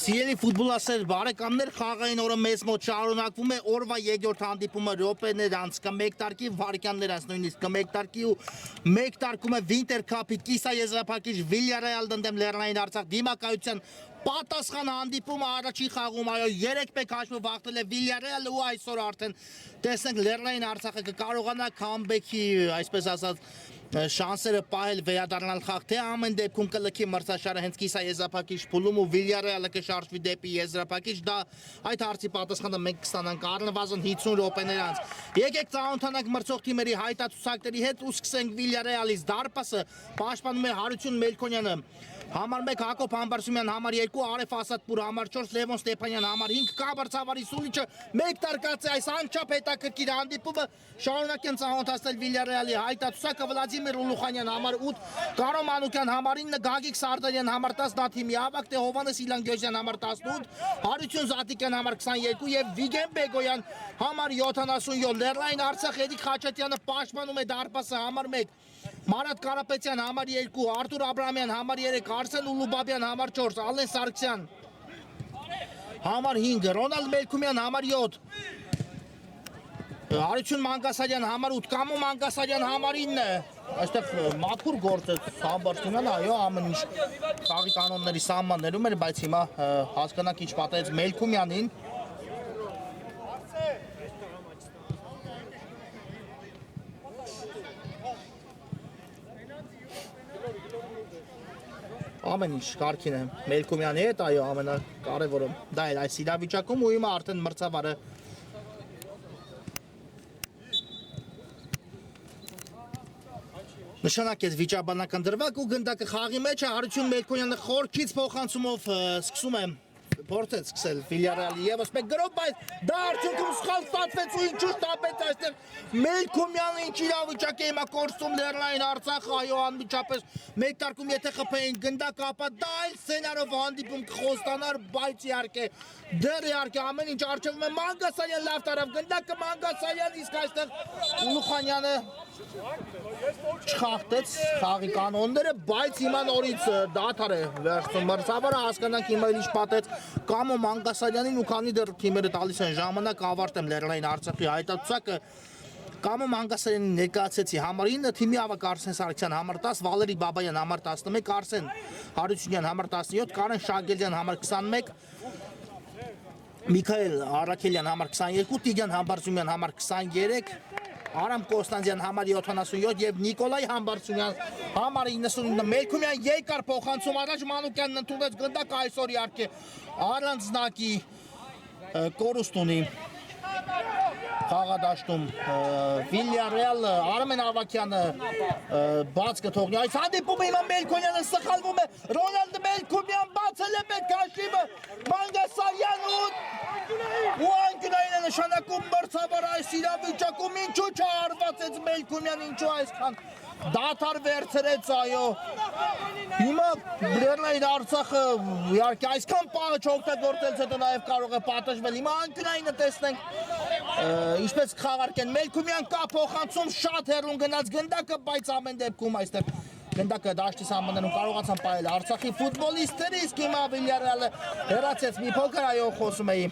Սիրելի ֆուտբոլասեր բարեկամներ, խաղային օրը մեզ մոտ շարունակվում է օրվա երկրորդ հանդիպումը րոպեներ անց կմեկ տարկի վարկաններ անց նույնիսկ կմեկ տարկի ու մեկ տարկում է Winter Cup-ի կիսաեզրափակիչ Villarreal դեմ Լեռնային Արցախ դիմակայության պատասխան հանդիպումը առաջին խաղում այո 3-1 հաշվով հաղթել է Villarreal-ը ու այսօր արդեն տեսնենք Լեռնային Արցախը կկարողանա comeback-ի այսպես ասած շանսերը պահել վերադառնալ խաղ թե ամեն դեպքում կլքի մրցաշարը հենց կիսաեզրափակիչ փուլում ու Villarreal-ը կշարժվի դեպի եզրափակիչ դա այդ հարցի պատասխանը մենք կստանանք առնվազն 50 րոպեներ անց եկեք ծանոթանանք մրցող թիմերի հայտարարությունների հետ ու սկսենք Villarreal-ից դարպասը պաշտպանում է Հարություն Մելքոնյանը համար 1 Հակոբ Համբարձումյան համար 2 Արեֆ Ասատպուր համար 4 Լևոն Ստեփանյան համար 5 Կաբրցավարի Սուլիչը մեկ տարկած է այս անչափ հետաքրքիր հանդիպումը շարունակեն ծանոթացնել Villarreal-ի հայտարարությունը Վլադիմիր Ուլուխանյան համար 8 Կարո Մանուկյան համար 9 Գագիկ Սարդարյան համար 10 Նաթիմի Ավակ թե Հովանես Իլանգյոզյան համար 18 Հարություն Զատիկյան համար 22 եւ Վիգեն Բեգոյան համար 77 Լեռնային Արցախ Էդիկ Խաչատյանը պաշտպանում է դարպասը համար 1 Մարատ Կարապետյան համար 2 Արտուր Աբրամյան համար 3 Արսեն Ուլուբաբյան համար 4 Ալեն Սարգսյան համար 5 Ռոնալդ Մելքումյան համար 7 Հարություն Մանգասարյան համար 8 Կամո Մանգասարյան համար 9 այստեղ մաքուր գործ է Համբարձումյան այո ամեն ինչ խաղի կանոնների սահմաններում էր բայց հիմա հասկանանք ինչ պատահեց Մելքումյանին ամեն ինչ կարգին է Մելքումյանի հետ այո ամենակարևորը դա է այս իրավիճակում ու հիմա արդեն մրցավարը նշանակեց վիճաբանական դրվագ ու գնդակը խաղի մեջ է Հարություն Մելքոնյանը խորքից փոխանցումով սկսում է փորձեց սկսել Villarreal-ի եւս մեկ գրոհ բայց դա արդյունքում սխալ ստացվեց ու ինչու շտապեց այստեղ Մելքումյանը ինչ իրավիճակ է հիմա կորցնում Լեռնային Արցախը այո անմիջապես մեկ տարկում եթե խփեին գնդակը ապա դա այլ սցենարով հանդիպում կխոստանար բայց իհարկե դեռ իհարկե ամեն ինչ արժևում է Մանգասարյան լավ տարավ գնդակը Մանգասարյան իսկ այստեղ Ուլուխանյանը չխախտեց խաղի կանոնները, բայց հիմա նորից դադար է վերջում մրցավարը հասկանանք հիմա ինչ պատեց Կամո Մանգասարյանին ու քանի դեռ թիմերը տալիս են ժամանակ ավարտեմ Լեռնային Արցախի հայտարարությունը Կամո Մանգասարյանին ներկայացեցի համար 9 թիմի ավակ Արսեն Սարգսյան համար 10 Վալերի Բաբայան համար 11 Արսեն Հարությունյան համար 17 Կարեն Շագելյան համար 21 Միքայել Արաքելյան համար 22 Տիգրան Համբարձումյան համար 23 Արամ Կոստանդյան համար 77 եւ Նիկոլայ Համբարձումյան համար 99 Մելքումյան երկար փոխանցում առաջ Մանուկյանն ընդունեց գնդակ այսօր իհարկե առանձնակի կորուստ ունի խաղադաշտում Villarreal Արմեն Ավակյանը բաց կթողնի այս հանդիպումը հիմա Մելքոնյանը սխալվում է Ռոնալդ Մելքումյան բացել է մեկ հաշիվը Մանգասարյան ու անկյունային է նշանակում մրցավար այս իրավիճակում ինչու չարվածեց Մելքումյան ինչու այսքան դադար վերցրեց այո հիմա Լեռնային Արցախը իհարկե այսքան պահը չօգտագործելուց հետո նաև կարող է պատժվել հիմա անկյունայինը տեսնենք ինչպես կխաղարկեն Մելքումյան կա փոխանցում շատ հեռուն գնաց գնդակը բայց ամեն դեպքում այստեղ գնդակը դաշտի սահմաններում կարողացան պահել Արցախի ֆուտբոլիստները իսկ հիմա Villarreal-ը հեռացեց մի փոքր այո խոսում էի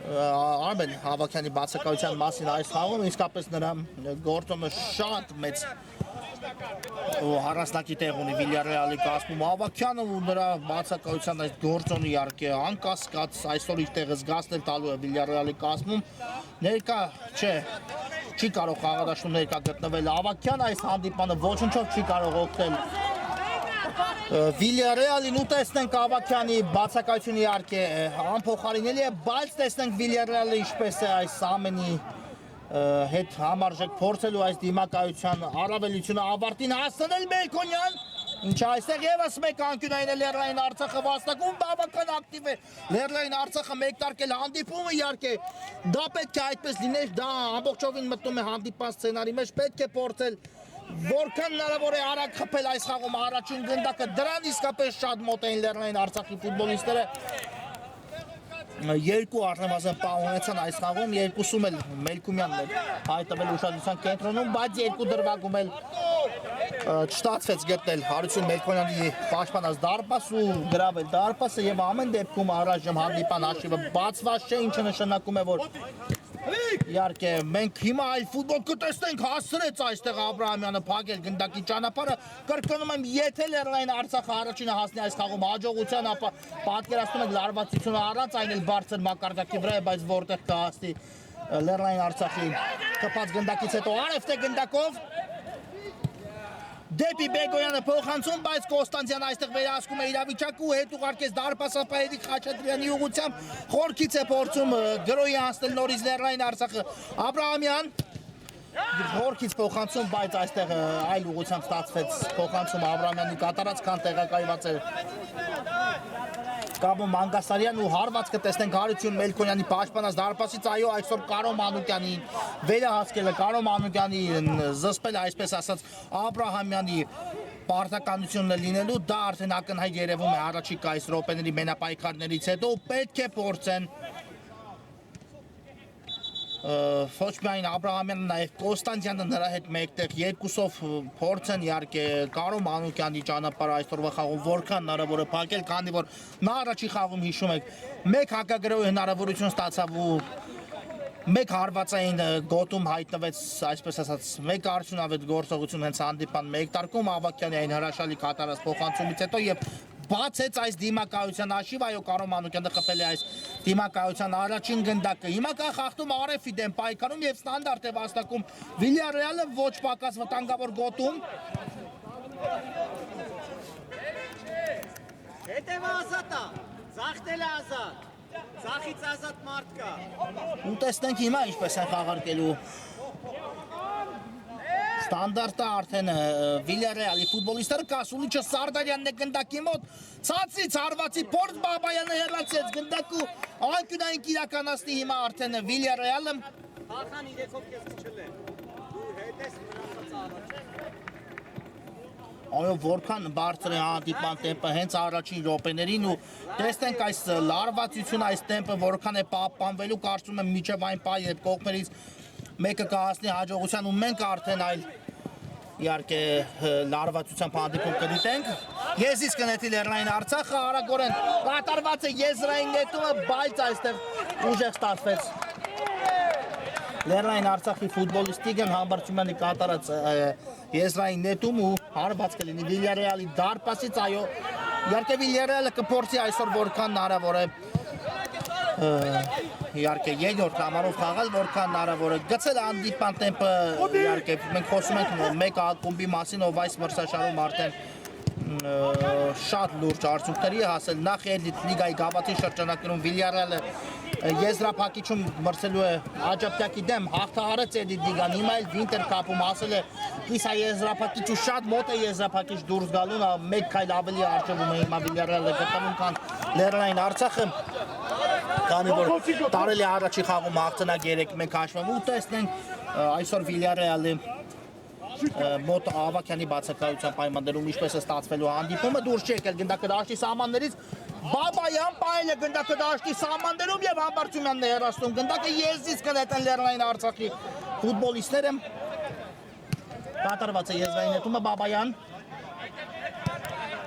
Արմեն Հավաքյանի բացակայության մասին այս խաղում իսկապես նրա գործոնը շատ մեծ հարասնակի տեղ ունի Villarreal-ի կազմում Հավաքյանը ու նրա բացակայության այս գործոնը իհարկե անկասկած այսօր իր տեղը զգացնել տալու է Villarreal-ի կազմում ներկա չէ չի կարող խաղադաշտում ներկա գտնվել Հավաքյանը այս հանդիպանը ոչնչով չի կարող օգնել Villarreal-ին ու տեսնենք Ավակյանի բացակայությունը իհարկե անփոխարինելի է, բայց տեսնենք Villarreal-ը ինչպես է այս ամենի հետ համարժեք փորձելու այս դիմակայության առավելությունը ավարտին հասցնել Մելքոնյան Ինչը այստեղ եւս մեկ անկյունային է Լեռնային Արցախը վաստակում բավական ակտիվ է Լեռնային Արցախը մեկ տարկել հանդիպումը իհարկե դա պետք է այդպես լիներ դա ամբողջովին մտնում է հանդիպան սցենարի մեջ պետք է փորձել Որքան հնարավոր է արագ խփել այս խաղում առաջին գնդակը դրան իսկապես շատ մոտ էին Լեռնային Արցախի ֆուտբոլիստները երկու առնվազն պահ ունեցան այս խաղում, երկուսում էլ Մելքումյանն էր հայտնվել ուշադրության կենտրոնում, բայց երկու դրվագում էլ չստացվեց գտնել Հարություն Մելքոնյանի պաշտպանած դարպաս ու գրավել դարպասը եւ ամեն դեպքում առայժմ հանդիպան հաշիվը բացված չէ, ինչը նշանակում է, որ իհարկե մենք հիմա այլ ֆուտբոլ կտեսնենք, հասցրեց այստեղ Աբրահամյանը փակել գնդակի ճանապարհը, կրկնում եմ, եթե Լեռնային Արցախը առաջինը հասնի այս խաղում հաջողության, ապա պատկերացնում եք լարվածությունը առանց այն էլ բարձր մակարդակի վրա է, բայց որտեղ կհասնի Լեռնային Արցախի կպած գնդակից հետո արևտե գնդակով դեպի Բեգոյանը փոխանցում, բայց Կոստանցյան այստեղ վերահսկում է իրավիճակը ու հետ ուղարկեց դարպասապահերի Խաչատրյանի ուղղությամբ, խորքից է փորձում գրոյի անցնել նորից Լեռնային Արցախը, Աբրահամյան խորքից փոխանցում, բայց այստեղ այլ ուղղությամբ ստացվեց փոխանցումը Աբրահամյանի կատարած, քան տեղակայված էր Կաբո Մանգասարյան ու հարվածքը տեսնենք Հարություն Մելքոնյանի պաշտպանած դարպասից, այո, այսօր Կարո Մանուկյանին վերահասկելը, Կարո Մանուկյանին զսպել, այսպես ասած, Աբրահամյանի պարտականությունը լինելու, դա արդեն ակնհայտ երևում է առաջիկա այս րոպեների մենապայքարներից հետո, պետք է փորձեն ոչ միայն Աբրահամյանը, նաև Կոստանցյանը նրա հետ մեկտեղ երկուսով փորձեն իհարկե Կարո Մանուկյանի ճանապարհը այսօրվա խաղում որքան հնարավոր է փակել, քանի որ նա առաջի խաղում հիշում եք, մեկ հակագրոյի հնարավորություն ստացավ ու մեկ հարվածային գոտում հայտնվեց, այսպես ասած, մեկ արդյունավետ գործողություն հենց հանդիպան մեկ տարկում Ավակյանի այն հրաշալի կատարած փոխանցումից հետո եւ բացեց այս դիմակայության հաշիվ, այո, Կարո Մանուկյանը խփել է այս դիմակայության առաջին գնդակը։ Հիմա կա խախտում Արեֆի դեմ պայքարում եւ ստանդարտ է վաստակում Վիլյարեալը ոչ պակաս վտանգավոր գոտում։ Հետևը ազատ է, ձախտել է ազատ, ձախից ազատ մարդ կա։ Ու տեսնենք հիմա ինչպես է խաղարկելու Ստանդարտը արդեն Վիլյարեալի ֆուտբոլիստները Կասուլիչը Սարդարյանն է գնդակի մոտ, ցածից հարվածի փորձ Բաբայանը հեռացեց գնդակու անկյունային կիրականացնի հիմա արդեն Վիլյարեալը Խախան իրեքով կես քչել է։ Դու հետ ես մնացած առաջ։ Այո, որքան բարձր է հանդիպման տեմպը հենց առաջին րոպեներին ու տեսնենք այս լարվածությունը, այս տեմպը որքան է պահպանվելու, կարծում եմ մինչև այն պահ, երբ կողմերից մեկը կհասնի հաջողության ու մենք արդեն այլ իհարկե լարվածությամբ հանդիպում կդիտենք։ Եզիս կնետի Լեռնային Արցախը, արագորեն կատարված է եզրային նետումը, բայց այստեղ ուժեղ ստացվեց Լեռնային Արցախի ֆուտբոլիստիկան Համբարձումյանի կատարած եզրային նետում ու հարված կլինի Վիլյարեալի դարպասից, այո, իհարկե Վիլյարեալը կփորձի այսօր որքան հնարավոր է իհարկե երկրորդ համարով խաղալ, որքան հնարավոր է գցել հանդիպան տեմպը, իհարկե մենք խոսում ենք մեկ ակումբի մասին, ով այս մրցաշարում արդեն շատ լուրջ արդյունքների է հասել, նախ էլիտ լիգայի գավաթի շրջանակներում Վիլյարեալը եզրափակիչում մրցելու է Աջափտյակի դեմ, հաղթահարեց էլիտ լիգան, հիմա էլ Վինտեր կապում ասել է կիսա եզրափակիչ ու շատ մոտ է եզրափակիչ դուրս գալուն, մեկ քայլ ավելի արժևում է հիմա Վիլյարեալը գտնվում, քան Լեռնային Արցախը, քանի որ տարել է առաջի խաղում հաղթանակ 3-1 հաշվում ու տեսնենք այսօր Վիլյարեալի մոտ Ավակյանի բացակայության պայմաններում ինչպես է ստացվելու հանդիպումը, դուրս չի եկել գնդակը դաշտի սահմաններից, Բաբայան պահել է գնդակը դաշտի սահմաններում եւ Համբարձումյանն է հեռացնում գնդակը, եզրից կնետեն Լեռնային Արցախի ֆուտբոլիստները, կատարված է եզրային նետումը, Բաբայան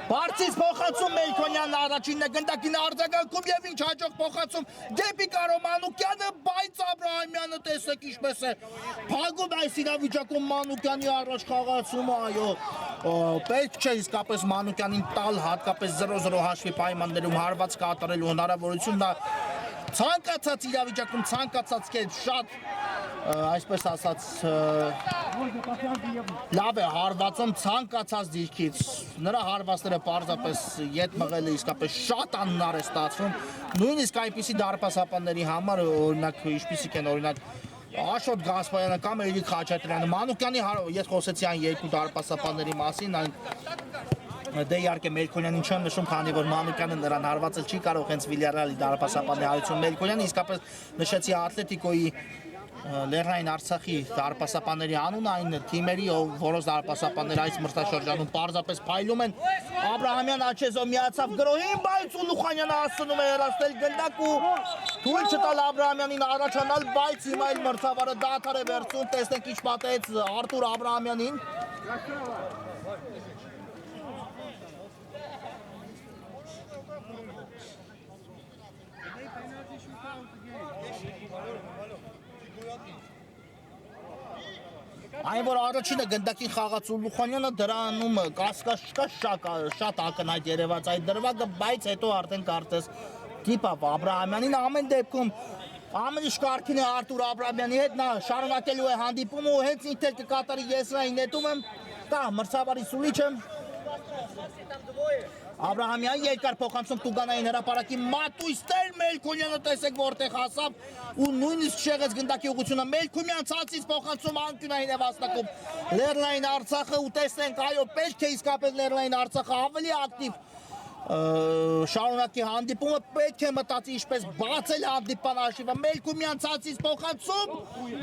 Բարձից փոխանցում Մելքոնյանն առաջինն է գնդակին արձագանքում եւ ինչ հաջող փոխանցում դեպի Կարո Մանուկյանը, բայց Աբրահամյանը տեսեք ինչպես է փակում այս իրավիճակում Մանուկյանի առաջ խաղացումը, այո, պետք չէ իսկապես Մանուկյանին տալ հատկապես 0-0 հաշվի պայմաններում հարված կատարելու հնարավորություն, դա ցանկացած իրավիճակում ցանկացած կերպ շատ այսպես ասած լավ է հարվածում ցանկացած դիրքից նրա հարվածները պարզապես ետ մղելը իսկապես շատ անհնար է ստացվում նույնիսկ այնպիսի դարպասապանների համար օրինակ ինչպիսիք են օրինակ Աշոտ Գասպարյանը կամ Էրիկ Խաչատրյանը Մանուկյանի ես խոսեցի այն երկու դարպասապանների մասին այն դե իհարկե Մելքոնյանին չեմ նշում, քանի որ Մանուկյանը նրան հարվածել չի կարող հենց Վիլյարեալի դարպասապանի Հարություն Մելքոնյանը, իսկապես նշեցի Ատլետիկոյի Լեռնային Արցախի դարպասապանների անունը այն թիմերի, որոնց դարպասապանները այս մրցաշրջանում պարզապես փայլում են։ Աբրահամյան Աչեզով միացավ գրոհին, բայց Ուլուխանյանը հասնում է հեռացնել գնդակ ու թույլ չտալ Աբրահամյանին առաջանալ, բայց հիմա էլ մրցավարը դադար է վերցնում, տեսնենք ինչ պատահեց Արտուր Աբրահամյանին։ Այն որ առաջինը գնդակին խաղաց Ուլուխանյանը դրանում շատ ակնհայտ երևաց այդ դրվագը, բայց հետո արդեն կարծես դիպավ Աբրահամյանին, ամեն դեպքում ամեն ինչ կարգին է Արտուր Աբրահամյանի հետ, նա շարունակելու է հանդիպումը ու հենց ինքն էլ կկատարի եսրային նետում եմ, կա մրցավարի սուլիչը Աբրահամյան երկար փոխանցում Տուգանային հրապարակի Մատույստեր Մելքոնյանը տեսեք որտեղ հասավ ու նույնիսկ շեղեց գնդակի ուղղությունը Մելքոմյան ցածից փոխանցում անկյունային է վաստակում Լեռնային Արցախը ու տեսնենք այո պետք է իսկապես Լեռնային Արցախը ավելի ակտիվ շարունակի հանդիպումը պետք է մտածի ինչպես բացել հանդիպան արշիվը Մելքոմյան ցածից փոխանցում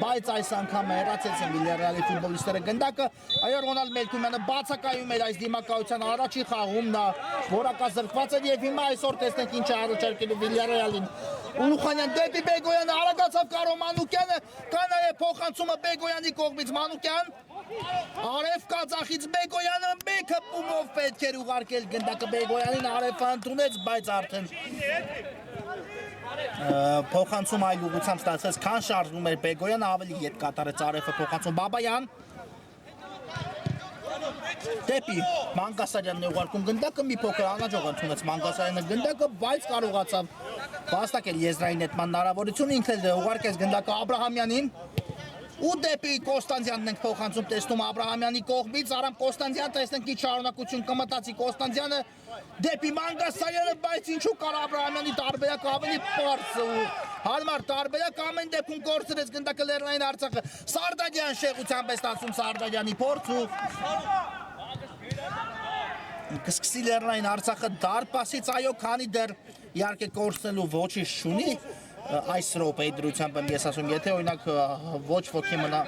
բայց այս անգամ հեռացեցին Վիլյարեալի ֆուտբոլիստները գնդակը այո Ռոնալդ Մելքոմյանը բացակայում էր այս դիմակայության առաջի խաղում նա որակազրկված էր եւ հիմա այսօր տեսնենք ինչ է առաջարկելու Վիլյարեալին Ուլուխանյան դեպի Բեգոյանը արագացավ Կարո Մանուկյանը կա նաեւ փոխանցումը Բեգոյանի կողմից Մանուկյան Արև Կազախից Բեգոյանը մեկը պումով պետք էր ուղարկել գնդակը Բեգոյանին Արևը ընդունեց, բայց արդեն փոխանցում այլ ուղղությամբ ստացեց, քան շարժվում էր Բեգոյանը, ավելի ետ կատարեց Արևը փոխանցում Բաբայան Դեպի Մանգասարյանն է ուղարկում գնդակը, մի փոքր անհաջող ընդունեց Մանգասարյանը գնդակը, բայց կարողացավ վաստակել եզրային նետման հնարավորություն, ինքն էլ ուղարկեց գնդակը Աբրահամյանին ու դեպի Կոստանդյանն ենք փոխանցում տեսնում Աբրահամյանի կողմից Արամ Կոստանդյան տեսնենք ինչ շարունակություն կմտածի Կոստանդյանը դեպի Մանգասարյանը բայց ինչու կար Աբրահամյանի տարբերակը ավելի պարզ ու հարմար տարբերակ ամեն դեպքում կորցրեց գնդակը Լեռնային Արցախը Սարդարյան շեղությամբ է ստացում Սարդարյանի փորձ ու կսկսի Լեռնային Արցախը դարպասից այո քանի դեռ իհարկե կորցնելու ոչինչ չունի այս րոպեի դրությամբ եմ ես ասում, եթե օրինակ ոչ ոքի մնա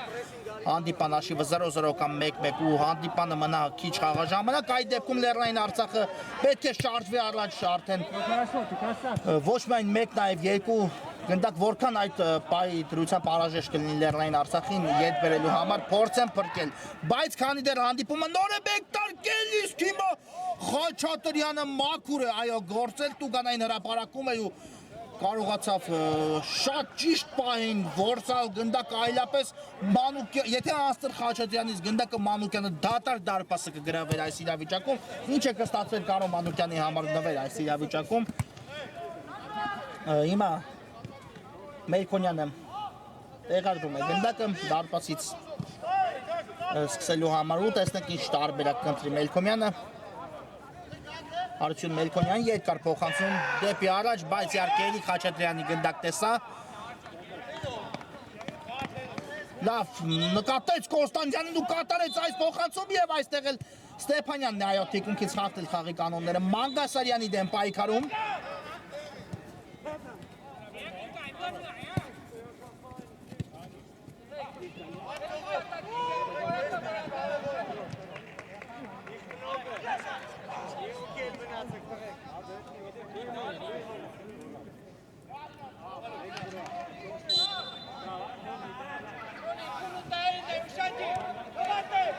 հանդիպան արշիվը 0-0 կամ 1-1 ու հանդիպանը մնա քիչ խաղաժամանակ, այդ դեպքում Լեռնային Արցախը պետք է շարժվի առաջ արդեն ոչ միայն 1, նաև 2 գնդակ որքան այդ պայի դրությամբ անհրաժեշտ կլինի Լեռնային Արցախին ետ բերելու համար փորձ են փրկել, բայց քանի դեռ հանդիպումը նոր է մեկ տարկել, իսկ հիմա Խաչատրյանը մաքուր է, այո, գործել Տուգանային հրապարակում է ու կարողացավ շատ ճիշտ պահին որցալ գնդակը այլապես Մանուկյան, եթե Անստրը Խաչատրյանից գնդակը Մանուկյանը դատար դարպասը կգրավեր այս իրավիճակում, ինչ է կստացվել Կարո Մանուկյանի համար նվեր այս իրավիճակում։ Հիմա Մելքոնյանը տեղադրում է գնդակը դարպասից սկսելու համար ու տեսնենք ինչ տարբերակ կընտրի Մելքոմյանը Արություն Մելքոնյան երկար փոխանցում դեպի առաջ, բայց իհարկե էլի Խաչատրյանի գնդակ տեսա։ Լավ, նկատեց Կոստանդյանին ու կատարեց այս փոխանցում եւ այստեղ էլ Ստեփանյանն է այո թիկունքից խախտել խաղի կանոնները Մանգասարյանի դեմ պայքարում։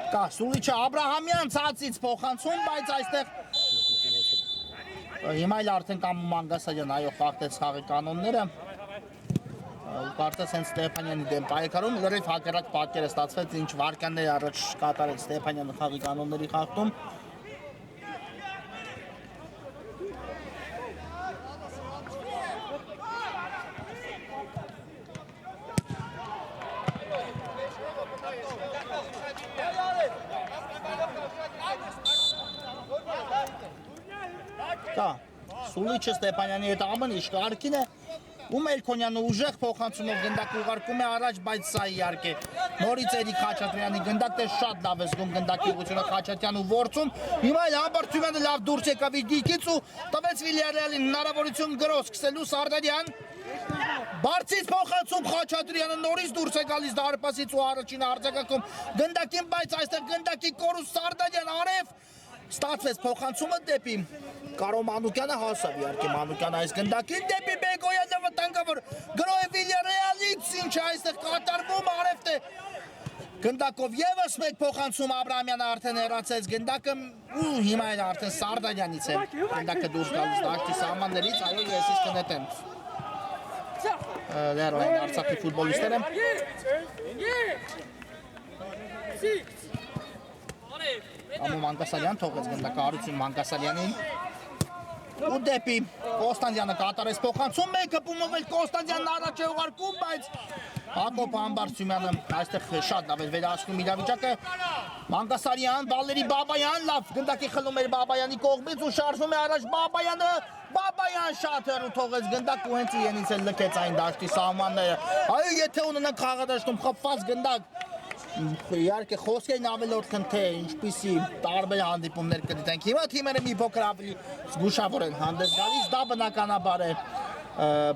Կա Սուլիչը Աբրահամյան ցածից փոխանցում, բայց այստեղ հիմա էլ արդեն կամ Մանգասարյան այո խախտեց խաղի կանոնները ու կարծես հենց Ստեփանյանի դեմ պայքարում լրիվ հակառակ պատկերը ստացվեց ինչ վարքյաններ առաջ կատարեց Ստեփանյանը խաղի կանոնների խախտում Սուլիչը Ստեփանյանի հետ ամեն ինչ կարգին է ու Մելքոնյանը ուժեղ փոխանցումով գնդակ ուղարկում է առաջ, բայց սա իհարկե նորից Էրիկ Խաչատրյանի գնդակն է շատ լավ է զգում գնդակի ուղղությունը Խաչատրյանը որցում հիմա էլ Համբարձումյանը լավ դուրս եկավ իր դիրքից ու տվեց Վիլյարեալին հնարավորություն գրոհ սկսելու Սարդարյան Բարձից փոխանցում Խաչատրյանը նորից դուրս է գալիս դարպասից ու առաջին արձակակում գնդակին, բայց այստեղ գնդակի կորուս Սարդանյան արև ստացվեց փոխանցումը դեպի Կարո Մանուկյանը հասավ իհարկե Մանուկյանը այս գնդակին դեպի Բեգոյանը վտանգավոր գրոհ է Վիլյարեալից ինչ այստեղ կատարվում արևտ է Գնդակով եւս մեկ փոխանցում Աբրահամյանը արդեն հեռացեց գնդակը ու հիմա էլ արդեն Սարդանյանից է գնդակը դուրս գալիս դաշտի սահմաններից այո ես իսկ կնետեմ Լեռնային Արցախի ֆուտբոլիստները Ամո Մանգասարյան թողեց գնդակը Արություն Մանգասարյանին ու դեպի Կոստանդյանը կատարեց փոխանցում մեկը Պումովել Կոստանդյանն առաջ է ուղարկում բայց Հակոբ Համբարձումյանը այստեղ շատ լավ է վերահսկում իրավիճակը Մանգասարյան, Վալերի Բաբայան լավ գնդակի խլում էր Բաբայանի կողմից ու շարժվում է առաջ Բաբայանը Բաբայան շատ հեռու թողեց գնդակ ու հենց իրենից էլ լքեց այն դաշտի սահմանները այո եթե ունենանք խաղադաշտում խփված գնդակ իհարկե խոսքերն ավելորդ են թե ինչպիսի տարբեր հանդիպումներ կդիտենք հիմա թիմերը մի փոքր ավելի զգուշավոր են հանդես գալիս դա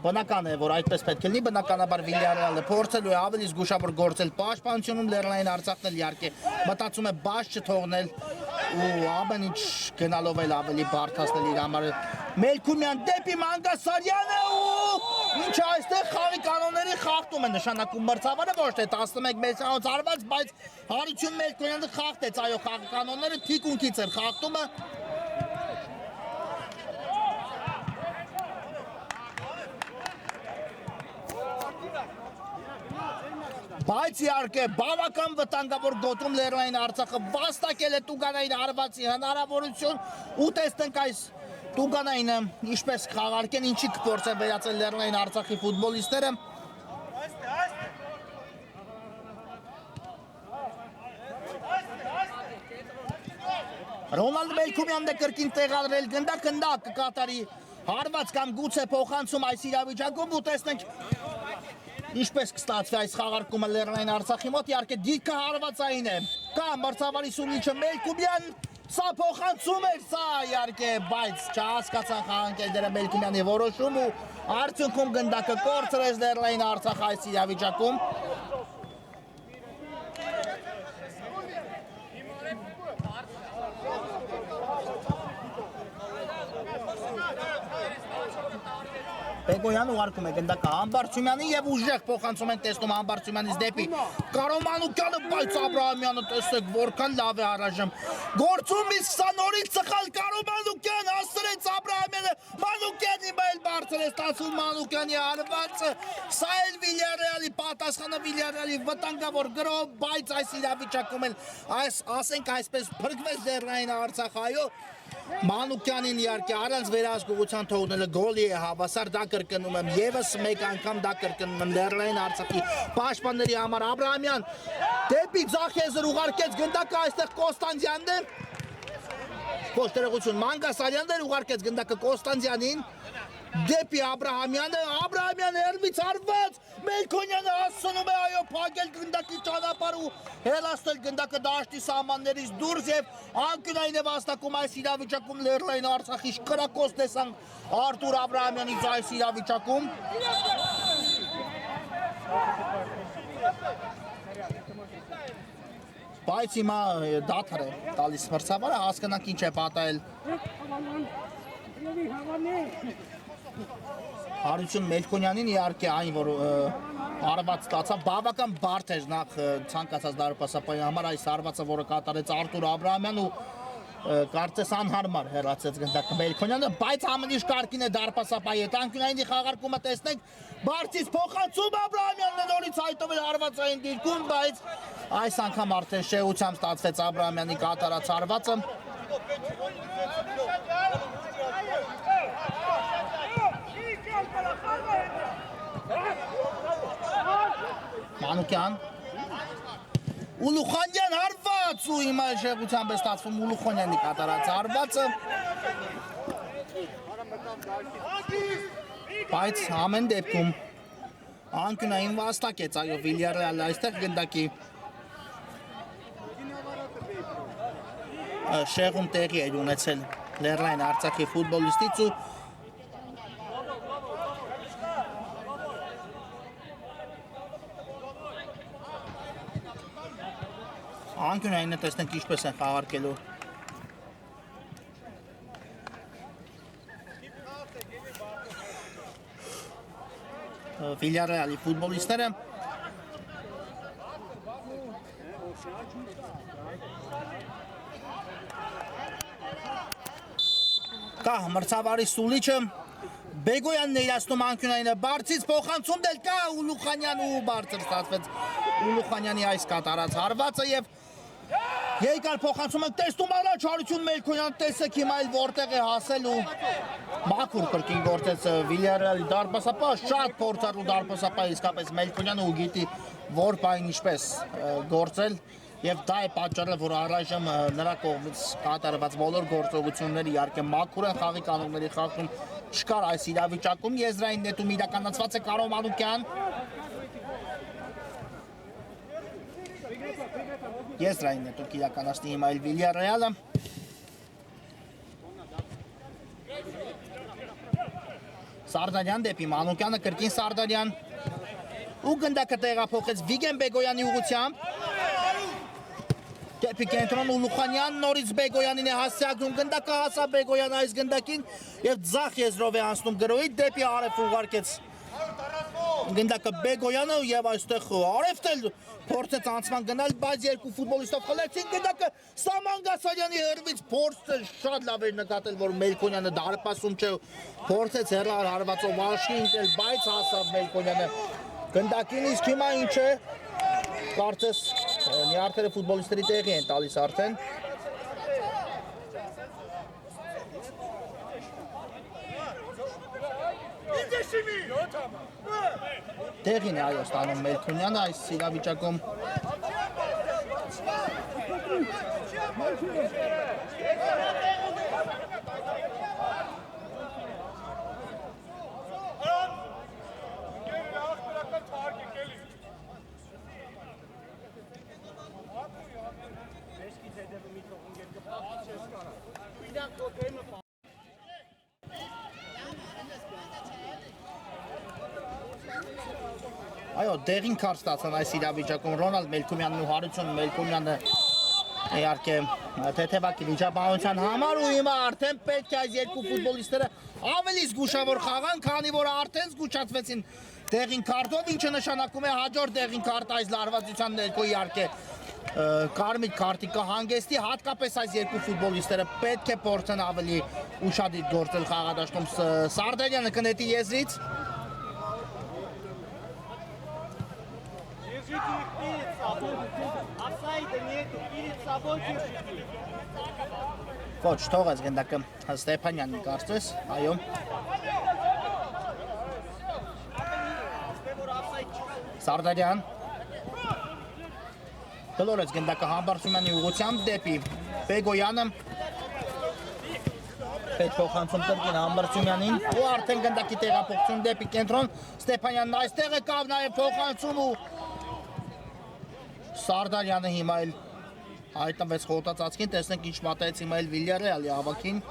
բնական է որ այդպես պետք է լինի բնականաբար Վիլյարեալը փորձելու է ավելի զգուշավոր գործել պաշտպանությունում Լեռնային Արցախն էլ իհարկե մտածում է բաց չթողնել ու ամեն ինչ գնալով էլ ավելի բարդացնել իր համար Մելքումյան դեպի Մանգասարյանը ու ինչ այստեղ խաղի կանոնների խախտում է նշանակում մրցավարը ոչ թե 11 մետրանոց արված բայց Հարություն Մելքումյանը խախտեց այո խաղի կանոնները թիկունքից էր խախտումը Բայց իհարկե բավական վտանգավոր գոտում Լեռնային Արցախը վաստակել է Տուգանային հարվածի հնարավորություն ու տեսնենք այս Տուգանայինը ինչպես խաղարկեն ինչի կփորձեն վերածել Լեռնային Արցախի ֆուտբոլիստները Ռոնալդ Մելքումյանն է կրկին տեղադրել գնդակ կկատարի հարված կամ գուցե փոխանցում այս իրավիճակում ու տեսնենք Ինչպես կստացվի այս խաղարկումը Լեռնային Արցախի մոտ, իհարկե դիրքը հարվածային է, կա մրցավարի սունիչը Մելքումյան, սա փոխանցում էր, սա իհարկե, բայց չհասկացան խաղանկարները Մելքումյանի որոշում ու արդյունքում գնդակը կորցրեց Լեռնային Արցախ այս իրավիճակում։ Բեգոյան ուղարկում է գնդակը Համբարձումյանին եւ ուժեղ փոխանցում են տեսնում Համբարձումյանից դեպի Կարո Մանուկյանը, բայց Աբրահամյանը տեսեք որքան լավ է առայժմ գործում իսկ սա նորից սխալ Կարո Մանուկյան հասցրեց Աբրահամյանը Մանուկյանի բայց բարձր է ստացվում Մանուկյանի հարվածը սա էլ Վիլյարեալի պատասխանը Վիլյարեալի վտանգավոր գրոհ բայց այս իրավիճակում էլ ասենք այսպես փրկվեց Լեռնային Արցախ այո Մանուկյանին իհարկե առանց վերահսկողության թողնելը գոլի է հավասար, դա կրկնում եմ եւս մեկ անգամ դա կրկնում եմ Լեռնային Արցախի պաշտպանների համար Աբրահամյան դեպի Ձախեզր ուղարկեց գնդակը այստեղ Կոստանդյանն է ոչ տեղություն Մանգասարյանն էր ուղարկեց գնդակը Կոստանդյանին դեպի Աբրահամյանը հերվից արված Մելքոնյանը հասցնում է այո փակել գնդակի ճանապարհ ու հելացնել գնդակը դաշտի սահմաններից դուրս եւ անկյունային է վաստակում այս իրավիճակում Լեռնային Արցախի կրակոց տեսան Արտուր Աբրահամյանից այս իրավիճակում բայց հիմա դադար է տալիս մրցավարը հասկանանք ինչ է պատահել Հարություն Մելքոնյանին իհարկե այն որ հարված ստացավ բավական բարդ էր նախ ցանկացած դարպասապայի համար այս հարվածը որը կատարեց Արտուր Աբրահամյանն ու կարծես անհարմար հեռացեց գնդակը Մելքոնյանը բայց ամեն ինչ կարգին է դարպասապայի հետ անկյունայինի խաղարկումը տեսնենք բարձից փոխանցում Աբրահամյանն նորից հայտվել հարվածային դիրքում բայց այս անգամ արդեն շեհությամբ ստացվեց Աբրահամյանի կատարած հարվածը Մանուկյան Ուլուխանյան հարված ու հիմա շեղությամբ է ստացվում Ուլուխանյանի կատարած հարվածը բայց ամեն դեպքում անկյունային վաստակեց այո Վիլյարեալը այստեղ գնդակի շեղում տեղի էր ունեցել Լեռնային Արցախի ֆուտբոլիստից ու Անկյունային տեսնենք ինչպես են խաղարկելու Villarreal-ի ֆուտբոլիստները Կա մրցավարի սուլիչը Բեգոյանն է իրացնում անկյունայինը բարձից փոխանցում դել կա Ուլուխանյան ու բարձր ստացվեց Ուլուխանյանի այս կատարած հարվածը եւ Երկար փոխանցում ենք տեսնում առաջ Հարություն Մելքոնյան տեսեք հիմա էլ որտեղ է հասել ու մաքուր կրկին գործեց Villarreal-ի դարպասապահ շատ փորձառու դարպասապահ իսկապես Մելքոնյանը ու գիտի որ բան ինչպես գործել եւ դա է պատճառը որ առայժմ նրա կողմից կատարված բոլոր գործողությունները իհարկե մաքուր են խաղի կանոնների խախտում չկար այս իրավիճակում եզրային նետում իրականացված է Կարո Մանուկյան Եզրային նետում իրականացնի հիմա էլ Villarreal-ը Սարդարյան դեպի Մանուկյանը կրկին Սարդարյան ու գնդակը տեղափոխեց Վիգեն Բեգոյանի ուղղությամբ Դեպի կենտրոն Ուլուխանյան նորից Բեգոյանին է հասցեակում գնդակը հասա Բեգոյան այս գնդակին եւ ձախ եզրով է անցնում գրոյի դեպի արև ուղարկեց գնդակը Բեգոյանը եւ այստեղ արևտ էլ փորձեց անցման գնալ բայց երկու ֆուտբոլիստով խլեցին գնդակը Սաման Գասարյանի հերվից փորձը շատ լավ էր նկատել որ Մելքոնյանը դարպասում չէ փորձեց հեռար հարվածով աշխի ընկնել բայց հասավ Մելքոնյանը գնդակին իսկ հիմա ինչ է կարծես նյարդերը ֆուտբոլիստերի տեղի են տալիս արդեն Տեղին է այո ստանում Մելքոնյանը այս իրավիճակում Այո, դեղին քար ստացան այս իրավիճակում Ռոնալդ Մելքոմյանն ու Հարություն Մելքոմյանը իհարկե թեթևակի վիճաբանության համար ու հիմա արդեն պետք է այս երկու ֆուտբոլիստները ավելի զգուշավոր խաղան, քանի որ արդեն զգուշացվեցին դեղին քարտով, ինչը նշանակում է հաջորդ դեղին քարտ այս լարվածության ներքո իհարկե կարմիր քարտի կհանգստի, հատկապես այս երկու ֆուտբոլիստները պետք է փորձեն ավելի ուշադիր գործել խաղադաշտում Սարդարյանը կնետի եզրից Держите их перед собой. Офсайда нету, перед собой держите. Ոչ, թողեց գնդակը Ստեփանյանն կարծես, այո Սարդարյան Գլորեց գնդակը Համբարձումյանի ուղղությամբ դեպի Բեգոյանը Պետ փոխանցում կրկին Համբարձումյանին ու արդեն գնդակի տեղափոխություն դեպի կենտրոն Ստեփանյանն այստեղ է կավ նաև փոխանցում ու Սարդարյանը հիմա էլ հայտնվեց խոտածածկին, տեսնենք ինչ մատեց հիմա էլ Villarreal-ի հավաքին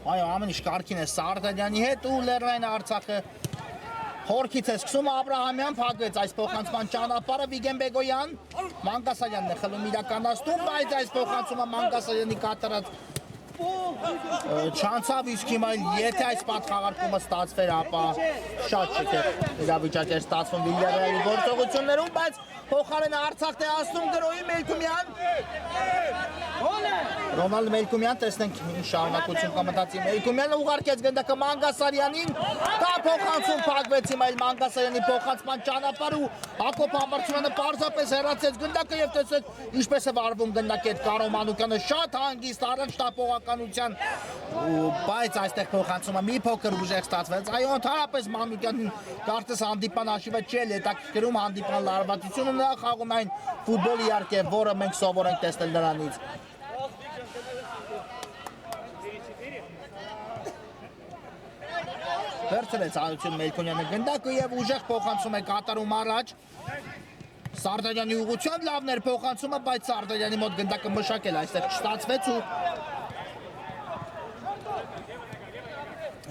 Այո, ամեն ինչ կարգին է Սարդարյանի հետ ու Լեռնային Արցախը Հորքից է սկսում Աբրահամյան փակվեց այս փոխանցման ճանապարհը Վիգեն Բեգոյան Մանգասարյանն է խլում իրականացնում բայց այս փոխանցումը Մանգասարյանի կատարած չանցավ իսկ հիմա եթե այս պատխաղարկումը ստացվեր ապա շատ շքեղ իրավիճակ էր ստացվում Villarreal-ի գործողություններում բայց փոխարենը Արցախն է ասնում գրոյի Մելքոմյան Ռոնալդ Մելքոմյան տեսնենք ինչ շարունակություն կմտածի Մելքոմյանը ուղարկեց գնդակը Մանգասարյանին դա փոխանցում փակվեց հիմա էլ Մանգասարյանի փոխանցման ճանապարհը ու Հակոբ Համբարձումյանը պարզապես հեռացեց գնդակը եւ տեսեք ինչպես է վարվում գնդակի հետ Կարո Մանուկյանը շատ հանգիստ առաջ տապողականության բայց այստեղ փոխանցումը մի փոքր ուժեղ ստացվեց այո ընդհանրապես Մանուկյանին կարծես հանդիպան հաշիվը չէ հետաքրքրում հանդիպան լարվածությունը նրա խաղում այն ֆուտբոլի իհարկե որը մենք սովոր ենք տեսնել նրանից Վերցրեց Արություն Մելքոնյանը գնդակը եւ ուժեղ փոխանցում է կատարում առաջ Սարդարյանի ուղղությամբ լավն էր փոխանցումը, բայց Սարդարյանի մոտ գնդակը մշակել այստեղ չստացվեց ու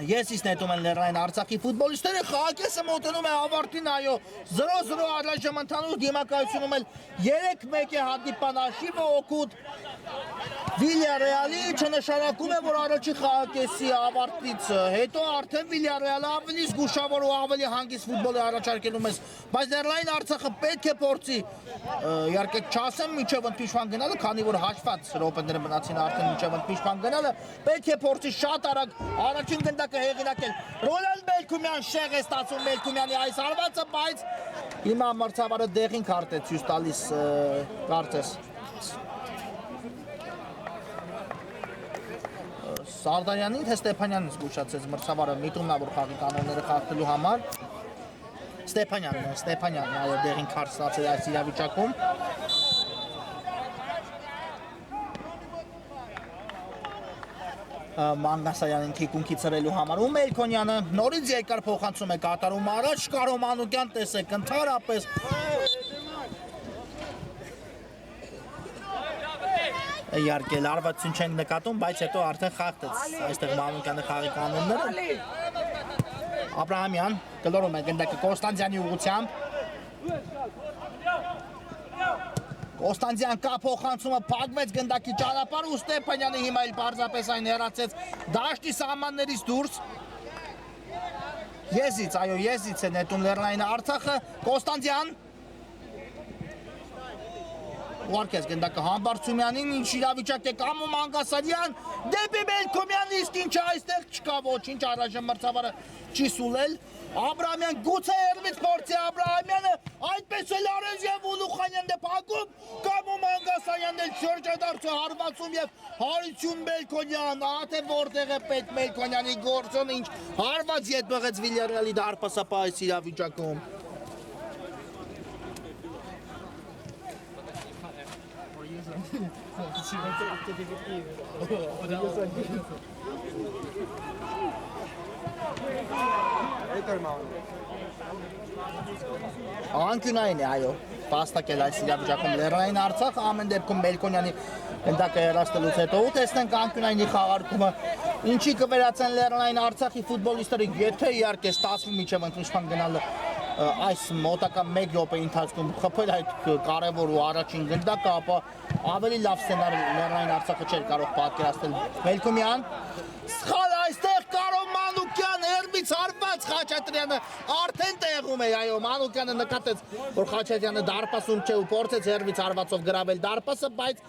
Ես իսկ նետում են Լեռնային Արցախի ֆուտբոլիստները խաղակեսը մոտենում է ավարտին այո 0-0 առայժմ ընդհանուր դիմակայությունում էլ 3-1 է հանդիպան հաշիվը օգուտ Վիլյարեալի չնշանակում է որ առաջի խաղակեսի ավարտից հետո արդեն Վիլյարեալը ավելի զգուշավոր ու ավելի հանգիստ ֆուտբոլ է առաջարկելու մեզ բայց Լեռնային Արցախը պետք է փորձի իհարկե չասեմ մինչև ընդմիջման գնալը քանի որ հաշված րոպեները մնացին արդեն մինչև ընդմիջման գնալը պետք է փորձի շատ արագ առաջին գնդակը հեղինակել Ռոնալդ Մելքումյան շեղ է ստացում Մելքումյանի այս հարվածը բայց հիմա մրցավարը դեղին քարտ է ցույց տալիս կարծես Սարդարյանին թե Ստեփանյանին զգուշացեց մրցավարը միտումնա որ խաղի կանոնները խախտելու համար Ստեփանյանն այո դեղին քարտ ստացել այս իրավիճակում Մանգասարյանին թիկունքի ծրելու համար ու Մելքոնյանը նորից երկար փոխանցում է կատարում առաջ Կարո Մանուկյան տեսեք ընդհանրապես Իհարկե լարվածություն չենք նկատում, բայց հետո արդեն խախտեց այստեղ Մանուկյանը խաղի կանոնները Աբրահամյան գլորում է գնդակը Կոստանդյանի ուղղությամբ Կոստանդյան կա փոխանցումը փակվեց գնդակի ճանապարհը ու Ստեփանյանը հիմա էլ պարզապես այն հեռացեց դաշտի սահմաններից դուրս Եզից է նետում Լեռնային Արցախը Կոստանդյան Ուղարկեց գնդակը Համբարձումյանին, ինչ իրավիճակ է Կամո Մանգասարյան, դեպի Մելքումյան իսկ ինչ այստեղ չկա ոչինչ առայժմ մրցավարը չի սուլել Աբրահամյան գուցե երմից փորձի Աբրահամյանը այդպես էլ արեց եւ Ուլուխանյանն է փակում Կամո Մանգասարյանն էլ շրջադարձը հարվածում եւ Հարություն Մելքոնյան ահա որտեղ է պետ Մելքոնյանի գործոնը ինչ հարված ետ բղեց Վիլյարեալի դարպասապահից իրավիճակում Անկյունային է այո Պաստակել այս իրավիճակում Լեռնային Արցախը ամեն դեպքում Մելքոնյանի գնդակը հեռացնելուց հետո ու տեսնենք անկյունայինի խաղարկումը ինչի կվերացեն Լեռնային Արցախի ֆուտբոլիստները եթե իհարկե ստացվի միջև ընդմիջման գնալը այս մոտակա 1 րոպեի ընթացքում խփել այդ կարևոր ու առաջին գնդակը ապա ավելի լավ սցենար Լեռնային Արցախը չէր կարող պատկերացնել Մելքումյան սխալ այստեղ Կարո Մանուկյան Երմից հարված Խաչատրյանը արդեն տեղում է այո Մանուկյանը նկատեց որ Խաչատրյանը դարպասում չէ ու փորձեց Երմից հարվածով գրավել դարպասը բայց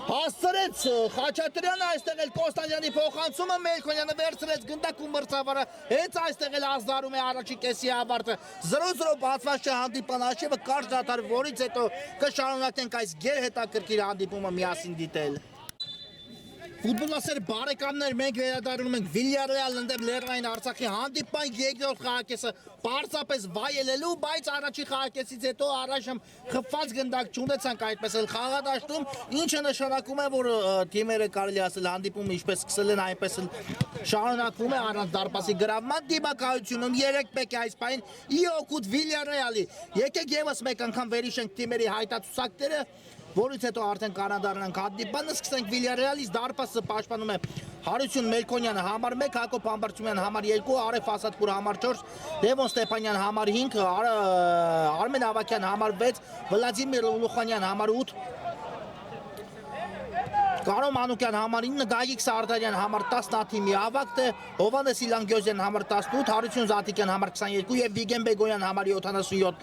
հասցրեց Խաչատրյանը այստեղ էլ Կոստանդյանի փոխանցումը Մելքոնյանը վերցրեց գնդակում մրցավարը հենց այստեղ էլ ազդարում է առաջի կեսի ավարտը 0-0 բացված հանդիպան հաշիվը կարճ դադար որից հետո կշարունակենք այս գերհետաքրքիր հանդիպումը միասին դիտել Ֆուտբոլասեր բարեկամներ մենք վերադառնում ենք Վիլյարեալն ընդդեմ Լեռնային Արցախի հանդիպման երկրորդ խաղակեսը պարզապես վայելելու, բայց առաջի խաղակեսից հետո առայժմ խփված գնդակ չունեցանք այդպես էլ խաղադաշտում, ինչը նշանակում է, որ թիմերը կարելի ասել հանդիպումը ինչպես սկսել են, այնպես էլ շարունակվում է առանց դարպասի գրավման դիմակայությունում 3-1 այս պահին ի օգուտ Վիլյարեալի։ Եկեք եւս մեկ անգամ վերհիշենք թիմերի հայտարարությունները որից հետո արդեն կանադառնանք հանդիպանը, սկսենք Վիլյարեալից դարպասը պաշտպանում է Հարություն Մելքոնյանը համար 1, Հակոբ Համբարձումյան համար 2, Արեֆ Ասադպուր համար 4, Լևոն Ստեփանյան համար 5, Արմեն Ավակյան համար 6, Վլադիմիր Ուլուխանյան համար 8, Կարո Մանուկյան համար 9, Գագիկ Սարդարյան համար 10 թիմի ավագ է, Հովհաննես Իլանգյոզյան համար 18, Հարություն Զատիկյան համար 22 եւ Վիգեն Բեգոյան համար 77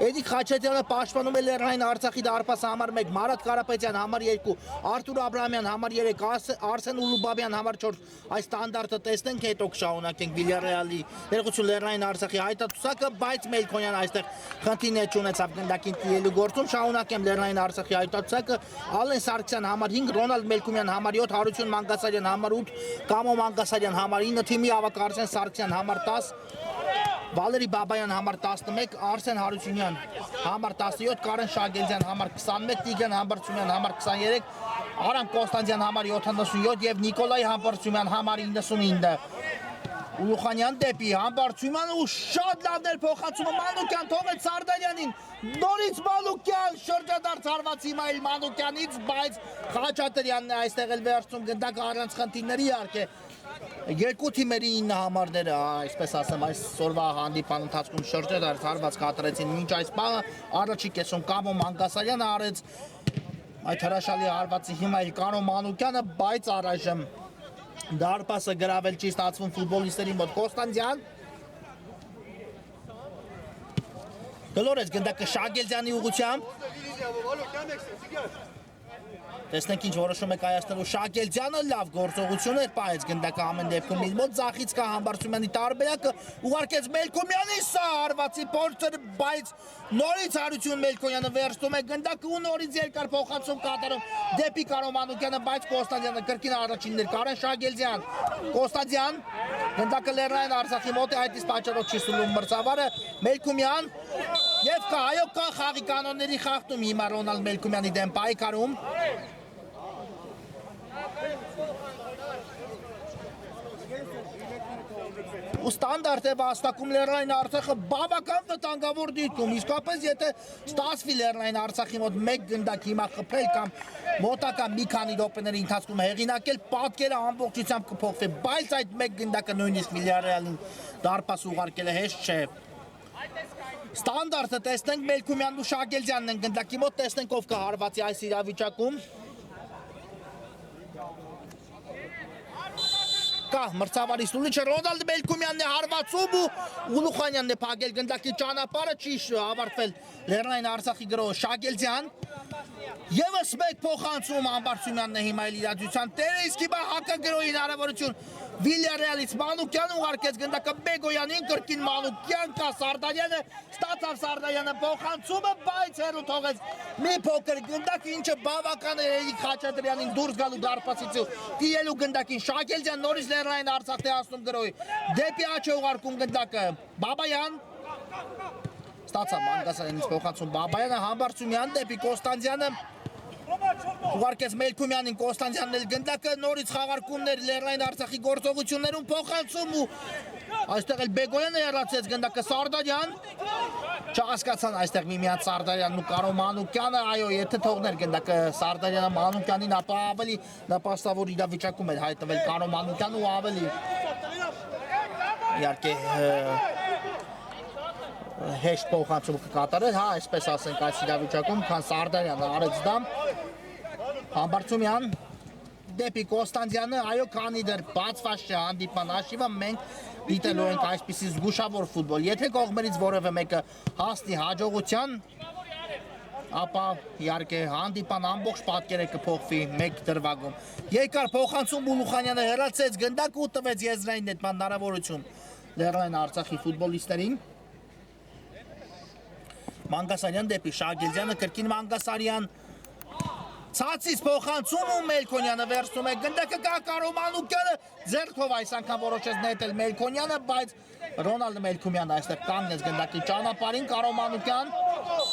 Էդիկ Խաչատրյանը պաշտպանում է Լեռնային Արցախի դարպասը համար 1, Մարատ Կարապետյան համար 2, Արթուր Աբրահամյան համար 3, Արսեն Ուլուբաբյան համար 4, այս ստանդարտը տեսնենք, հետո կշարունակենք Վիլյարեալի ներողություն Լեռնային Արցախի հայտարարությունը, բայց Մելքոնյան այստեղ խնդիրներ չունեցավ գնդակին տիրելու գործում, շարունակեմ Լեռնային Արցախի հայտարարությունը, Ալեն Սարգսյան համար 5, Ռոնալդ Մելքումյան համար 7, Հարություն Մանգասարյան համար 8, Կամո Մանգասարյան համար 9, թիմի ավագ Արսեն Սարգսյան համար 10 Վալերի Բաբայան համար 11, Արսեն Հարությունյան համար 17, Կարեն Շագելյան համար 21, Տիգրան Համբարձումյան համար 23, Արամ Կոստանդյան համար 77 եւ Նիկոլայ Համբարձումյան համար 99 Ուլուխանյան դեպի Համբարձումյանը ու շատ լավներ փոխանցումը Մանուկյան թողեց Սարդարյանին նորից Մանուկյան շրջադարձ հարված Իսմայել Մանուկյանից, բայց Խաչատրյանն է այստեղ էլ վերցնում գնդակը առանց խնդիրների իհարկե երկու թիմերի 9 համարները այսպես ասեմ այսօրվա հանդիպան ընթացքում շրջադարձ հարված կատարեցին մինչ այս բանը առաջի կեսում Կամո Մանգասարյանը արեց այդ հրաշալի հարվածի հիմա էլ Կանո Մանուկյանը, բայց առայժմ դարպասը գրավել չի ստացվում ֆուտբոլիստերի մոտ Կոստանդյան գլորեց գնդակը Շագելձյանի ուղղությամբ տեսնենք ինչ որոշում է կայացնելու Շագելձյանը լավ գործողություն էր պահեց գնդակը ամեն դեպքում իր մոտ ձախից կա Համբարձումյանի տարբերակը ուղարկեց Մելքոմյանի սա հարվածի փորձը բայց նորից Հարություն Մելքոյանը վերցնում է գնդակը ու նորից երկար փոխանցում կատարում դեպի Կանո Մանուկյանը բայց Կոստանդյանը կրկին առաջիններ Կարեն Շագելձյան Կոստանդյան գնդակը Լեռնային Արցախի մոտ է այդ իսկ պատճառով չի սուլում մրցավարը Մելքոմյան եւ կա այո կա խաղի կանոնների խախտում հիմա Ռոնալդ Մելքոմյանի դեմ պայքարում ու ստանդարտ է վաստակում Լեռնային Արցախը բավական վտանգավոր դիրքում իսկապես եթե ստացվի Լեռնային Արցախի մոտ մեկ գնդակ հիմա խփել կամ մոտակա մի քանի րոպեների ընթացքում հեղինակել պատկերը ամբողջությամբ կփոխվի բայց այդ մեկ գնդակը նույնիսկ Վիլյարեալին դարպաս ուղարկելը հեշտ չէ ստանդարտը տեսնենք Մելքոմյանն ու Շագելձյանն են գնդակի մոտ տեսնենք ով կհարվածի այս իրավիճակում կա մրցավարի սուլիչը Ռոնալդ Մելքոմյանն է հարվածում ու Ուլուխանյանն է փակել գնդակի ճանապարհը չի ավարտվել Լեռնային Արցախի գրող Շագելձյան Եվս մեկ փոխանցում Համբարձումյանն է հիմա իրադարձության տերը իսկ հիմա հակագրոյի հնարավորություն Վիլյարեալից Մանուկյան ուղարկեց գնդակը Բեգոյանին կրկին Մանուկյան կա Սարդարյանը ստացավ Սարդարյանը փոխանցումը բայց հերու թողեց մի փոքր գնդակ ինչը բավական է Էրիկ Խաչատրյանին դուրս գալու դարպասից տիելու գնդակին Շագելձյան նորից Լեռնային Արցախ տեղացնում գրոյի դեպի աջ է ուղարկում գնդակը Բաբայան ստացավ Մանգասարյանից փոխանցում Բաբայանը Համբարձումյան դեպի Կոստանդյանը ուղարկեց Մելքոմյանին Կոստանդյանն էլ գնդակը նորից խաղարկումներ Լեռնային Արցախի գործողություններում փոխանցում ու այստեղ էլ Բեգոյանը հեռացեց գնդակը Սարդարյան չհասկացան այստեղ միմյանց Սարդարյանն ու Կանո Մանուկյանը այո եթե թողներ գնդակը Սարդարյանը Մանուկյանին ապա ավելի նպաստավոր իրավիճակում էր հայտնվել Կանո Մանուկյանը ու ավելի իհարկե հեշտ փոխանցում կկատարել, հա, այսպես ասենք այս իրավիճակում, քան Սարդարյանը արեց դա Համբարձումյան դեպի Կոստանդյանը, այո, քանի դեռ բացված չէ հանդիպման հաշիվը, մենք դիտելու ենք այսպիսի զգուշավոր ֆուտբոլ։ Եթե կողմերից որևէ մեկը հասնի հաջողության, ապա իհարկե հանդիպան ամբողջ պատկերը կփոխվի մեկ դրվագում։ Երկար փոխանցում Ուլուխանյանը հեռացեց գնդակ ու տվեց եզրային նետման հնարավորություն Լեռնային Արցախի ֆուտբոլիստերին։ Մանգասարյան դեպի Շագելձյանը կրկին Մանգասարյան ցածից փոխանցում ու Մելքոյանը վերցնում է գնդակը կա Կանո Մանուկյանը ձեռքով այս անգամ որոշեց նետել Մելքոյանը բայց Ռոնալդ Մելքոմյանը այստեղ կանգնեց գնդակի ճանապարհին Կանո Մանուկյան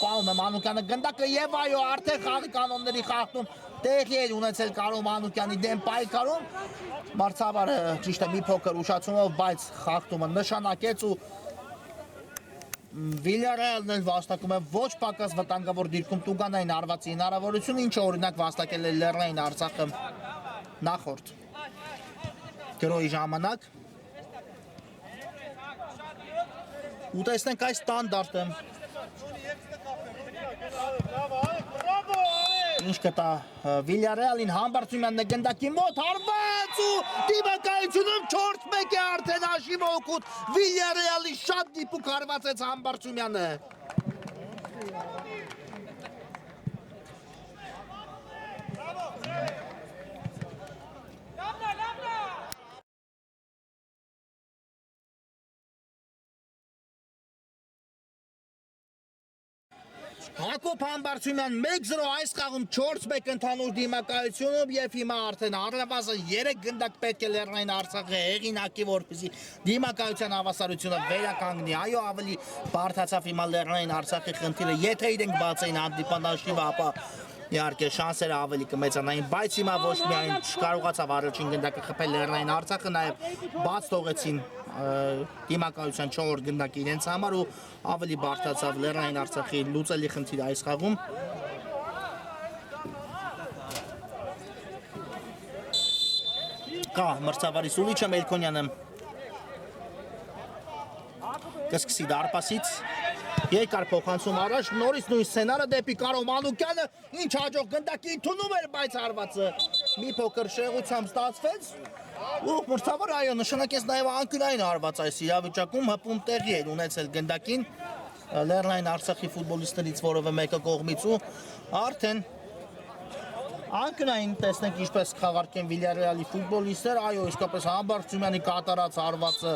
պահում է Մանուկյանը գնդակը եւ այո արդեն խաղի կանոնների խախտում տեղի է ունեցել Կանո Մանուկյանի դեմ պայքարում մրցավարը ճիշտ է մի փոքր ուշացումով բայց խախտումը նշանակեց ու Վիլյարեալն էլ վաստակում է ոչ պակաս վտանգավոր դիրքում տուգանային արվածի հնարավորություն, ինչը օրինակ վաստակել է Լեռնային Արցախը նախորդ գրոյի ժամանակ։ Ու տեսնենք այս ստանդարտը ինչ կտա Վիլյարեալին Համբարձումյանն է գնդակի մոտ հարված ու դիմակայությունում 4-1 է արդեն հաշիվը օգուտ Վիլյարեալի շատ դիպուկ հարվածեց Համբարձումյանը Հակոբ Համբարձումյան 1-0 այս խաղում 4-1 ընդհանուր դիմակայությունով եւ հիմա արդեն առնվազն 3 գնդակ պետք է Լեռնային Արցախը հեղինակի որպեսզի դիմակայության հավասարությունը վերականգնի։ Այո, ավելի բարդացավ հիմա Լեռնային Արցախի խնդիրը։ Եթե իրենք բացեին հանդիպան հաշիվը, ապա Իհարկե շանսերը ավելի կմեծանային, բայց հիմա ոչ միայն չկարողացավ առաջին գնդակը խփել Լեռնային Արցախը, նաև բաց թողեցին դիմակայության 4 գնդակը իրենց համար ու ավելի բարդացավ Լեռնային Արցախի լուծելի խնդիրը այս խաղում։ Կա մրցավարի Սուլիչը Մելքոնյանը կսկսի դարպասից երկար փոխանցում առաջ նորից նույն սցենարը դեպի Կարո Մանուկյանը ինչ հաջող գնդակի ընդունում էր բայց հարվածը մի փոքր շեղությամբ ստացվեց ու մրցավարը այո նշանակեց նաև անկյունային հարված այս իրավիճակում հպում տեղի էր ունեցել գնդակին Լեռնային Արցախի ֆուտբոլիստներից որևէ մեկը կողմից ու արդեն անկյունային տեսնենք ինչպես խաղարկեն Վիլյարեալի ֆուտբոլիստներ այո իսկապես Համբարձումյանի կատարած հարվածը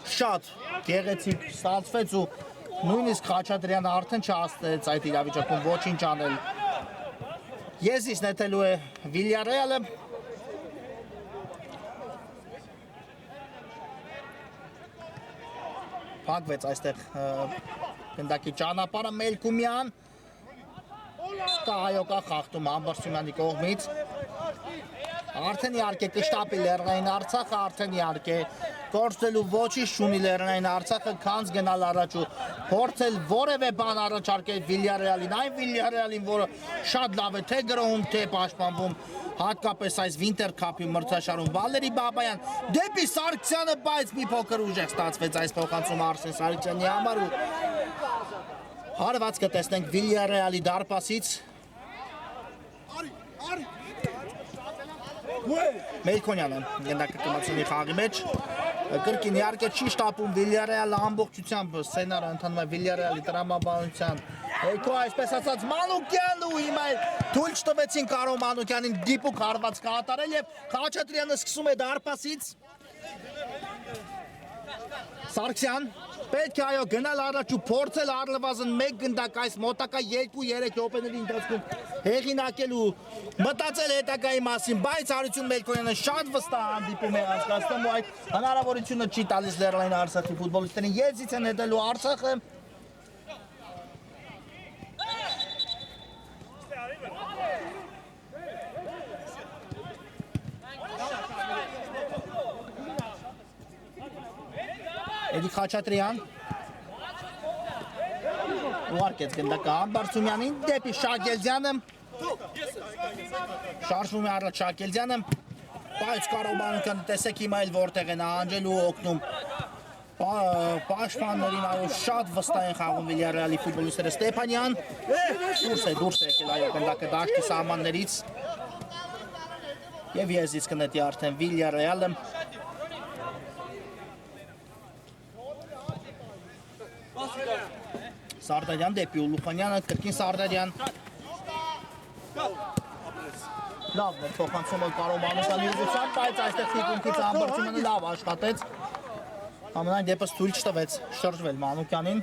շատ գեղեցիկ ստացվեց ու նույնիսկ Խաչատրյանը արդեն չհասցրեց այդ իրավիճակում ոչինչ անել։ Եզիս նետելու է Վիլյարեալը։ Փակվեց այստեղ գնդակի ճանապարհը Մելքումյան։ Կա այո կա խախտում Համբարձումյանի կողմից։ Արդեն իհարկե կշտապի Լեռնային Արցախը, արդեն իհարկե գործելու ոչինչ չունի Լեռնային Արցախը, քանց գնալ առաջ ու փորձել որևէ բան առաջարկել Վիլյարեալին, այն Վիլյարեալին, որը շատ լավ է թե գրոհում, թե պաշտպանվում, հատկապես այս Վինտեր քափի մրցաշարում։ Վալերի Բաբայան դեպի Սարգսյանը, բայց մի փոքր ուժեղ ստացվեց այս փոխանցումը Արսեն Սարգսյանի համար ու հարված կտեսնենք Վիլյարեալի դարպասից։ Մելքոնյանը գնդակը կմրցնի խաղի մեջ կրկին իհարկե չի շտապում Վիլյարեալը ամբողջությամբ սցենարը ընթանում է Վիլյարեալի տրամաբանության հետո այսպես ասած Մանուկյանն ու հիմա թույլ չտվեցին Կարո Մանուկյանին դիպուկ հարված կատարել եւ Խաչատրյանը սկսում է դարպասից Սարգսյան պետք է այո գնալ առաջ ու փորձել առլվազն 1 գնդակ այս մոտակա 2-3 րոպեների ընթացքում հեղինակելու մտածել հետագայի մասին, բայց Հարություն Մելքոնյանը շատ վստահ հանդիպում է անցկացնում ու այդ հնարավորությունը չի տալիս Լեռնային Արցախի ֆուտբոլիստերին։ Եզից են հետելու Արցախը։ Էդի Խաչատրյան ուղարկեց գնդակը Համբարձումյանին դեպի Շակելձյանը շարժվում է առաջ Շակելձյանը բայց Կարո Մանուկյանը տեսեք հիմա էլ որտեղ են ահանջելու օգնում պաշտպաններին այո շատ վստահ են խաղում Վիլյարեալի ֆուտբոլիստները Ստեփանյան դուրս է եկել այո գնդակը դաշտի սահմաններից եւ Եզից կնետի արդեն Վիլյարեալը Սարդարյան դեպի Ուլուխանյանը, կրկին Սարդարյան լավ է փոխանցումը Կարո Մանուկյանի ուղղությամբ, բայց այստեղ թիկունքից Համբարձումյանը լավ աշխատեց ամենայն դեպս թույլ չտվեց շրջվել Մանուկյանին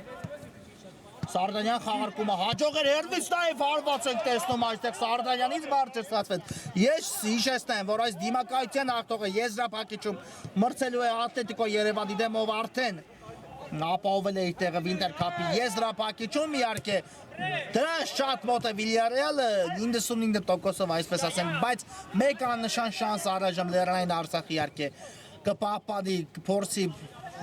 Սարդարյան խաղարկումը հաջող էր հերվից նաև հարված ենք տեսնում այստեղ Սարդարյանից բարձր ստացվեց ես հիշեցնեմ որ այս դիմակայության ախտողը եզրափակիչում մրցելու է Ատլետիկո Երևանի դեմով արդեն ապահովել է իր տեղը Վինտեր քափի եզրափակիչում իհարկե դրան շատ մոտ է Վիլյարեալը 99%-ով այսպես ասենք բայց մեկ աննշան շանս առայժմ Լեռնային Արցախի իհարկե կպահպանի փորձի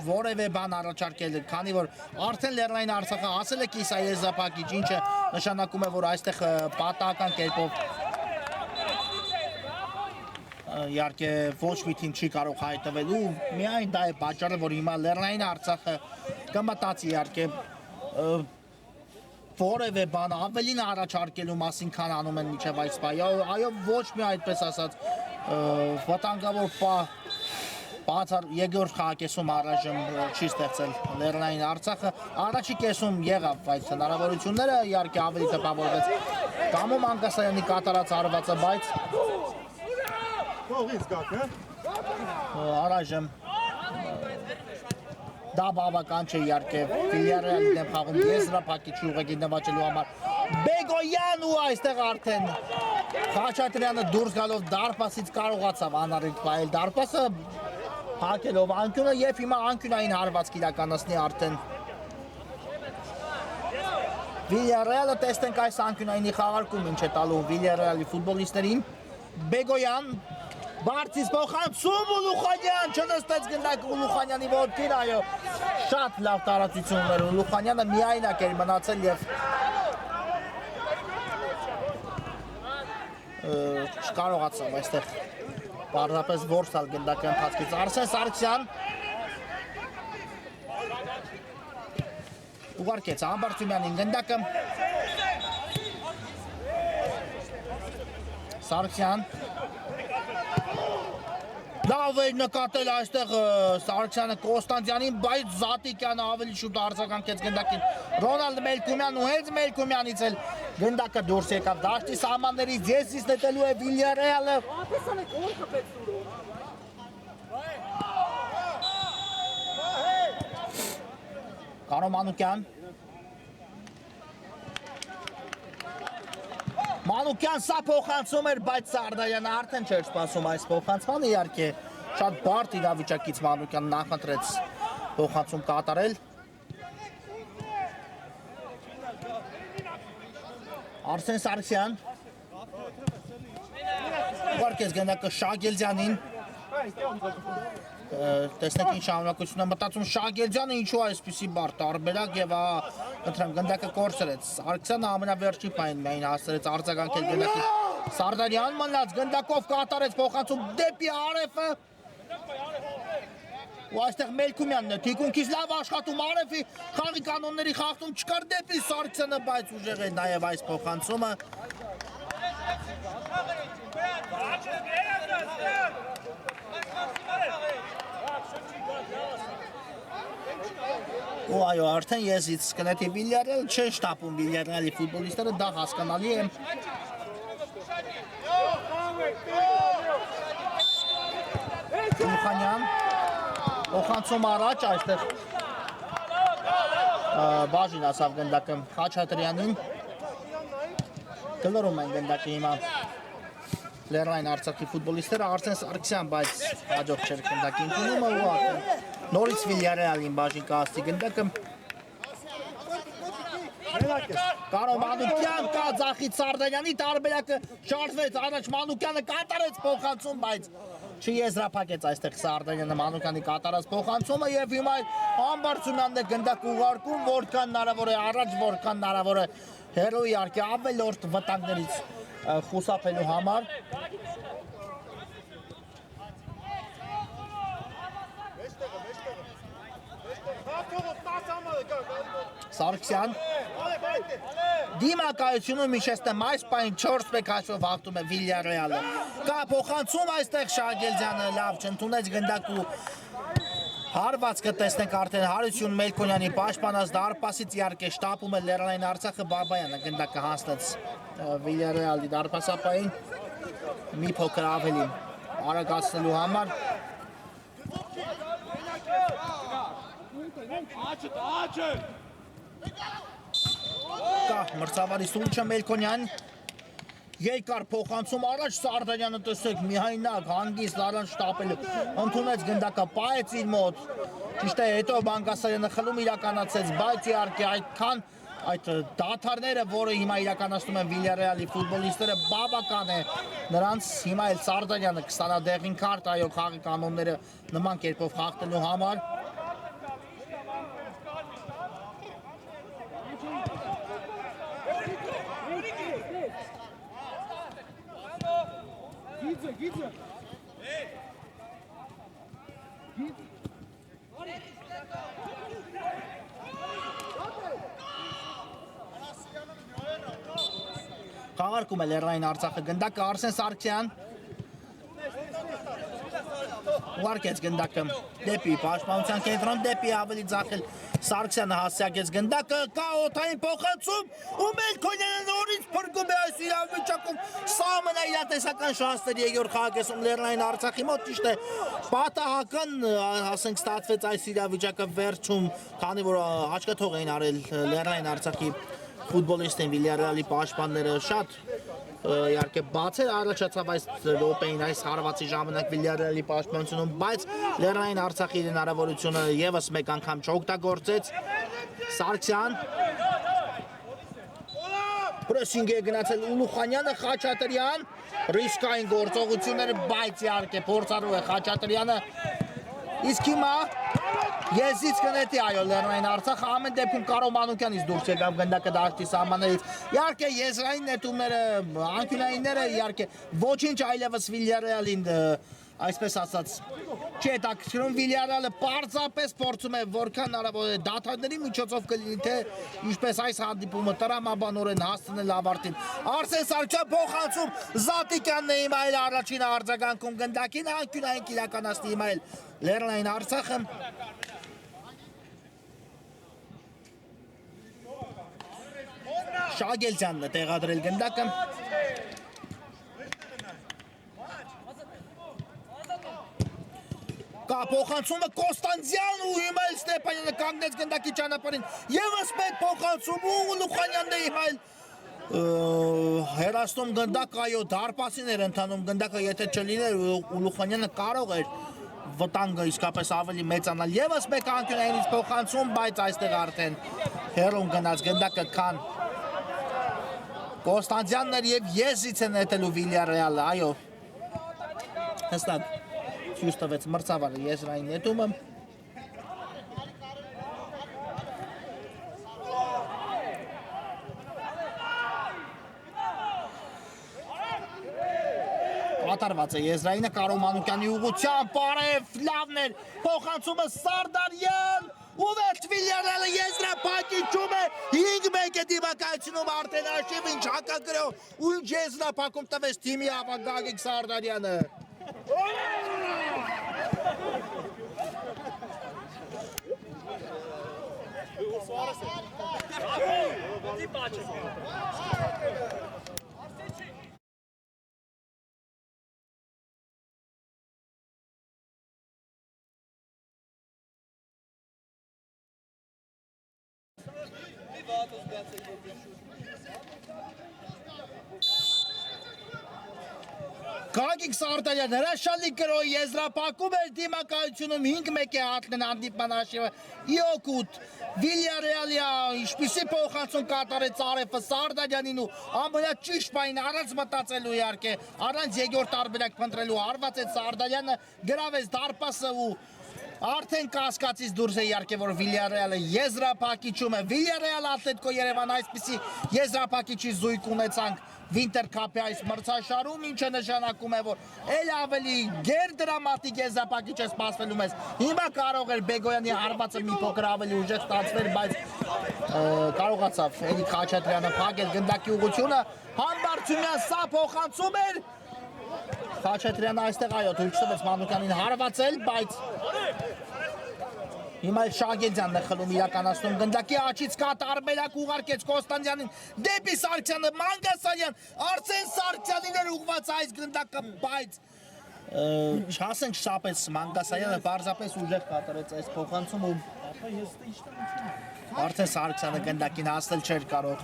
որևէ բան առաջարկել քանի որ արդեն Լեռնային Արցախը հասել է կիսա եզրափակիչ ինչը նշանակում է որ այստեղ պատահական կերպով իհարկե ոչ մի թիմ չի կարող հայտնվել ու միայն դա է պատճառը որ հիմա Լեռնային Արցախը կմտածի իհարկե որևէ բան ավելին առաջարկելու մասին քան անում են մինչև այս պահը այո ոչ մի այդպես ասած վտանգավոր բացառ երկրորդ խաղակեսում առայժմ չի ստեղծել Լեռնային Արցախը առաջի կեսում եղավ այդ հնարավորությունները իհարկե ավելի տպավորվեց Կամո Մանգասարյանի կատարած հարվածը բայց առայժմ դա բավական չէ իհարկե Վիլյարեալի դեմ խաղում եզրափակիչի ուղղակի նվաճելու համար Բեգոյան ու այստեղ արդեն Խաչատրյանը դուրս գալով դարպասից կարողացավ անառիկ պահել դարպասը փակելով անկյունը եւ հիմա անկյունային հարված կիրականացնի արդեն Villarreal-ը տեսնենք այս անկյունայինի խաղարկում ինչ է տալու Villarreal-ի ֆուտբոլիստերին։ Բեգոյան Բարձից փոխանցում Ուլուխանյան չնստեց գնդակ Ուլուխանյանի ոտքին, այո, շատ լավ տարածություն ուներ Ուլուխանյանը միայնակ էր մնացել եւ չկարողացավ այստեղ պարզապես որսալ գնդակի ընթացքից Արսեն Սարգսյան ուղարկեց Ամբարձումյանին գնդակը Սարգսյան լավ էր նկատել այստեղ Սարգսյանը Կոստանդյանին, բայց Զատիկյանը ավելի շուտ արձագանքեց գնդակին Ռոնալդ Մելքումյանն ու հենց Մելքումյանից էլ գնդակը դուրս եկավ դաշտի սահմաններից եսից նետելու է Villarreal-ը Կարո Մանուկյան Մանուկյան սա փոխանցում էր, բայց Սարդարյանը արդեն չէր սպասում այս փոխանցմանը, իհարկե շատ բարդ իրավիճակից Մանուկյան նախընտրեց փոխանցում կատարել։ Արսեն Սարգսյան ուղարկեց գնդակը Շագելձյանին տեսնեք ինչ շարունակություն է մտածում Շագելձյանը ինչու այսպիսի բարդ տարբերակ եւ ընտրեմ գնդակը կորցրեց Սարգսյանը ամենավերջին պահին միայն հասցրեց արձագանքել գնդակի Սարդարյան մնաց գնդակով կատարեց փոխանցում դեպի Արեֆը ու այստեղ Մելքումյանն է թիկունքից լավ աշխատում Արեֆի խաղի կանոնների խախտում չկար դեպի Սարգսյանը բայց ուժեղ է նաեւ այս փոխանցումը Ու այո, արդեն եսից կնետի Villarreal չեն շտապում Villarreal-ի ֆուտբոլիստները, դա հասկանալի է։ Ուլուխանյան, փոխանցում առաջ այստեղ բաժին ասավ գնդակը Խաչատրյանին, գլորում են գնդակը հիմա Լեռնային Արցախի ֆուտբոլիստները Արսեն Սարգսյան, բայց հաջող չէր գնդակի ընդունումը ու արդեն նորից Villarreal-ին բաժին կհասցի գնդակը Կարո Մանուկյան կա Ձախից Սարդարյանի տարբերակը շարժվեց առաջ Մանուկյանը կատարեց փոխանցում, բայց չեզրափակեց այստեղ Սարդարյանը Մանուկյանի կատարած փոխանցումը եւ հիմա Ամբարձումյանն է գնդակ ուղարկում, որքան հնարավոր է առաջ, որքան հնարավոր է հերոյի իհարկե ավելորդ վտանգներից խուսափելու համար Սարգսյան դիմակայությունը միշեստեմ այս պայն 4-1 հաշվով հաղթում է Villarreal-ը կա փոխանցում այստեղ Շագելձյանը լավ չընդունեց գնդակու հարված կտեսնենք արդեն Հարություն Մելքոնյանի պաշտպանած դարպասից իհարկե շտապում է Լեռնային Արցախը Բաբայանը գնդակը հասնեց Villarreal-ի դարպասապային մի փոքր ավելի արագացնելու համար Կա մրցավարի սուրճը Մելքոնյան երկար փոխանցում առաջ Սարդարյանը տեսեք միայնակ հանգիստ լարան շտապելու ընդունեց գնդակը պահեց իր մոտ ճիշտ է հետո Բանգասարյանը խլում իրականացեց բայց իհարկե այդքան այդ դաթարները որը հիմա իրականացնում են Villarreal-ի ֆուտբոլիստները բավական է նրանց հիմա էլ Սարդարյանը կստանա դեղին քարտ այո խաղի կանոնները նման կերպով խախտելու համար Գիծը Խաղարկում է Լեռնային Արցախը գնդակը Արսեն Սարգսյան ուղարկեց գնդակը դեպի պաշտպանության կենտրոն դեպի ավելի ձախել Սարգսյանը հասցեակեց գնդակը կա օդային փոխանցում ու Մելքոնյանը նորից փրկում է այս իրավիճակում սա ամենաիրատեսական շանսների երկրորդ խաղակեսում Լեռնային Արցախի մոտ ճիշտ է պատահական ասենք ստացվեց այս իրավիճակը վերջում քանի որ աչքաթող էին արել Լեռնային Արցախի ֆուտբոլիստին Villarreal-ի պաշտպանները շատ իհարկե բացեր առաջացավ այս րոպեին այս հարվածի ժամանակ Villarreal-ի պաշտպանությունում, բայց Լեռնային Արցախի հնարավորությունը եւս մեկ անգամ չօգտագործեց Սարգսյան Պրեսինգ է գնացել Ուլուխանյանը, Խաչատրյան, ռիսկային գործողությունները, բայց իհարկե փորձառու է Խաչատրյանը, իսկ հիմա Եզից կնետի այո Լեռնային Արցախը ամեն դեպքում Կարո Մանուկյանից դուրս եկավ գնդակը դաշտի սահմաններից իհարկե եզրային նետումները անկյունայինները իհարկե ոչինչ այլևս Վիլյարեալին այսպես ասած չի հետաքրքրում Վիլյարեալը պարզապես փորձում է որքան հնարավոր է դաթարների միջոցով կլինի թե ինչպես այս հանդիպումը տրամաբանորեն հասցնել ավարտին Արսեն Սարգսյան փոխանցում Զատիկյանն է հիմա էլ առաջին արձագանքում գնդակին անկյունային կիրականացնի հիմա էլ Լեռնային Արցախը Շագելյանն է տեղադրել գնդակը Կա փոխանցումը Կոստանդյան ու հիմա էլ Ստեփանյանը կանգնեց գնդակի ճանապարհին Եվս մեկ փոխանցում ու Ուլուխանյանն է հիմա էլ հերաստում գնդակ այո դարպասին էր ընթանում գնդակը եթե չլիներ Ուլուխանյանը կարող էր վտանգը իսկապես ավելի մեծանալ Եվս մեկ անկյունայինից փոխանցում բայց այստեղ արդեն հերոն գնաց գնդակը քան Կոստանդյանն էր եւ Եզից է նետելու Վիլյարեալը այո հստակ Ցույց տվեց մրցավարը եզրային նետումը Կատարված է եզրայինը Կարո Մանուկյանի ուղղությամբ բարև լավն էր փոխանցումը Սարդարյան ու վերջ Վիլյարեալը եզրափակիչում է 5-1 է դիմակայությունում արդեն արշիվ ինչ հակագրով ու ինչ եզրափակում տվեց թիմի ավագ Գագիկ Սարդարյանը Գագիկ Սարդարյան հրաշալի գրոյ եզրափակում էր դիմակայությունում 5-1 է հատլեն հանդիպման հաշիվը իօգուտ Վիլյարեալի ինչպիսի փոխանցում կատարեց Արեֆը Սարդարյանին ու ամենաճիշտ բանին առանց մտածելու իհարկե առանց երկրորդ տարբերակ փնտրելու հարված է Սարդարյանը գրավեց դարպասը ու Արդեն կասկածից դուրս է իհարկե որ Վիլյարեալը եզրափակիչում է Վիլյարեալ Ատլետիկո Երևան այսպիսի եզրափակիչի զույգ ունեցանք Վինտեր քափի այս մրցաշարում ինչը նշանակում է որ ել ավելի գերդրամատիկ եզրափակիչ է սպասվելու մեզ հիմա կարող էր Բեգոյանի հարվածը մի փոքր ավելի ուժեղ ստացվել բայց կարողացավ Էլիկ Խաչատրյանը փակել գնդակի ուղղությունը Համբարձումյան սա փոխանցում էր Խաչատրյանը այստեղ այո թույլ չտվեց Մանուկյանին հարվածել, բայց հիմա էլ Շագելյանն է խլում իրականացնում գնդակի աչից կատարբերակ ուղարկեց Կոստանդյանին դեպի Սարգսյանը Մանգասարյան Արսեն Սարգսյանին էր ուղղված այս գնդակը, բայց չասենք շապեց Մանգասարյանը պարզապես ուժեղ կատարեց այս փոխանցումը Արսեն Սարգսյանը գնդակին հասնել չէր կարող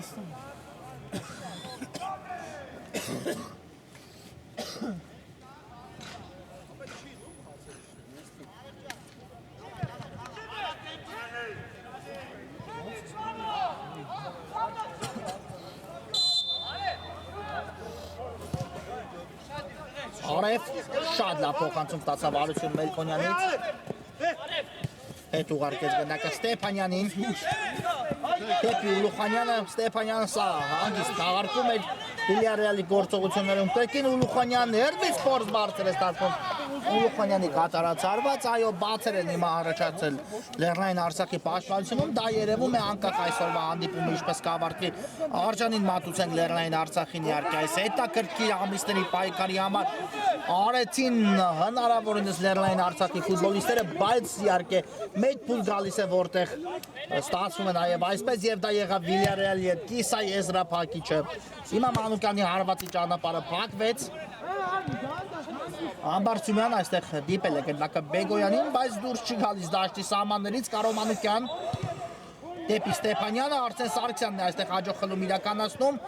Արև շատ լավ փոխանցում ստացավ Արություն Մելքոնյանից հետ ուղարկեց գնդակը Ստեփանյանին դեպի Ուլուխանյանը Ստեփանյանը սա հանգիստ դաղարկում էր Վիլյարեալի գործողություններում Տեկին Ուլուխանյանն հերմից փորձ բարձր է ստացվում Ուլուխանյանի կատարած հարված այո բացեր են հիմա առաջացել Լեռնային Արցախի պաշտպանությունում դա երևում է անկախ այսօրվա հանդիպումը ինչպես կավարտվի Արջանին մատուցենք Լեռնային Արցախին իհարկե այս հետաքրքիր ամիսների պայքարի համար արեցին հնարավորինս Լեռնային Արցախի ֆուտբոլիստները բայց իհարկե մեծ փուլ գալիս է որտեղ ստացվում է նաև այսպես եւ դա եղավ Վիլյարեալի հետ կիսա եզրափակիչը հիմա Մանուկյանի հարվածի ճանապարհը փակվեց Ամբարձումյան այստեղ դիպել է գնդակը Բեգոյանին, բայց դուրս չի գալիս դաշտի սահմաններից Կարո Մանուկյան դեպի Ստեփանյանը, Արսեն Սարգսյանն է այստեղ հաջող խլում իրականացնում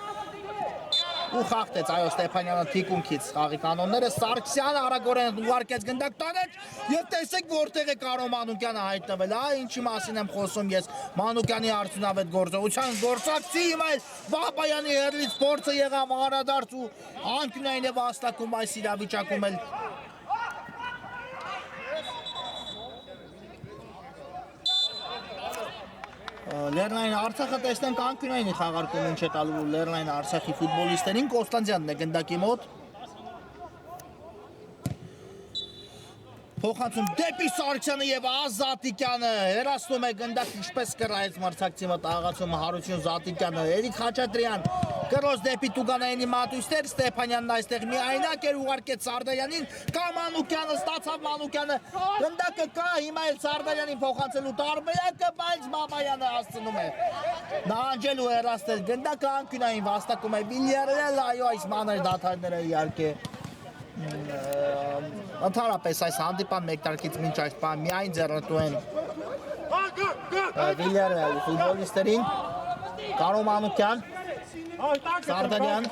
ու խախտեց այո Ստեփանյանը թիկունքից խաղի կանոնները Սարգսյանը արագորեն ուղարկեց գնդակ տանեց եւ տեսեք որտեղ է Կարո Մանուկյանը հայտնվել ինչի մասին եմ խոսում ես Մանուկյանի արդյունավետ գործողության գործակցի հիմա էլ Բաբայանի հերից փորձը եղավ անդրադարձ ու անկյունային եւ հաստակում այս իրավիճակում էլ Լեռնային Արցախը տեսնենք անկյունային խաղարկում ինչ է տալու Լեռնային Արցախի ֆուտբոլիստերին Կոստանդյանն է գնդակի մոտ Փոխանցում դեպի Սարգսյանը եւ Ազատիկյանը հերացնում է գնդակ ինչպես կռայեց մրցակցի մոտ աղացում Հարություն Զատիկյանը Էրիկ Խաչատրյան Կրոս դեպի Տուգանայինի մատույցներ Ստեփանյանն այստեղ միայնակ էր ուղարկեց Սարդարյանին կա Մանուկյանը ստացավ Մանուկյանը գնդակը կա հիմա էլ Սարդարյանին փոխանցելու տարբերակը բայց Բաբայանը հասցնում է նահանջելու հերացնել գնդակը անկյունային վաստակում է Վիլյարել այո այս մանր դաթարները իհարկե Ընդհանրապես այս հանդիպան մեկ տարկից մինչ այս բան միայն ձեռնտու են Վիլյարեալի ֆուտբոլիստերին Կարո Մանուկյան Սարդարյան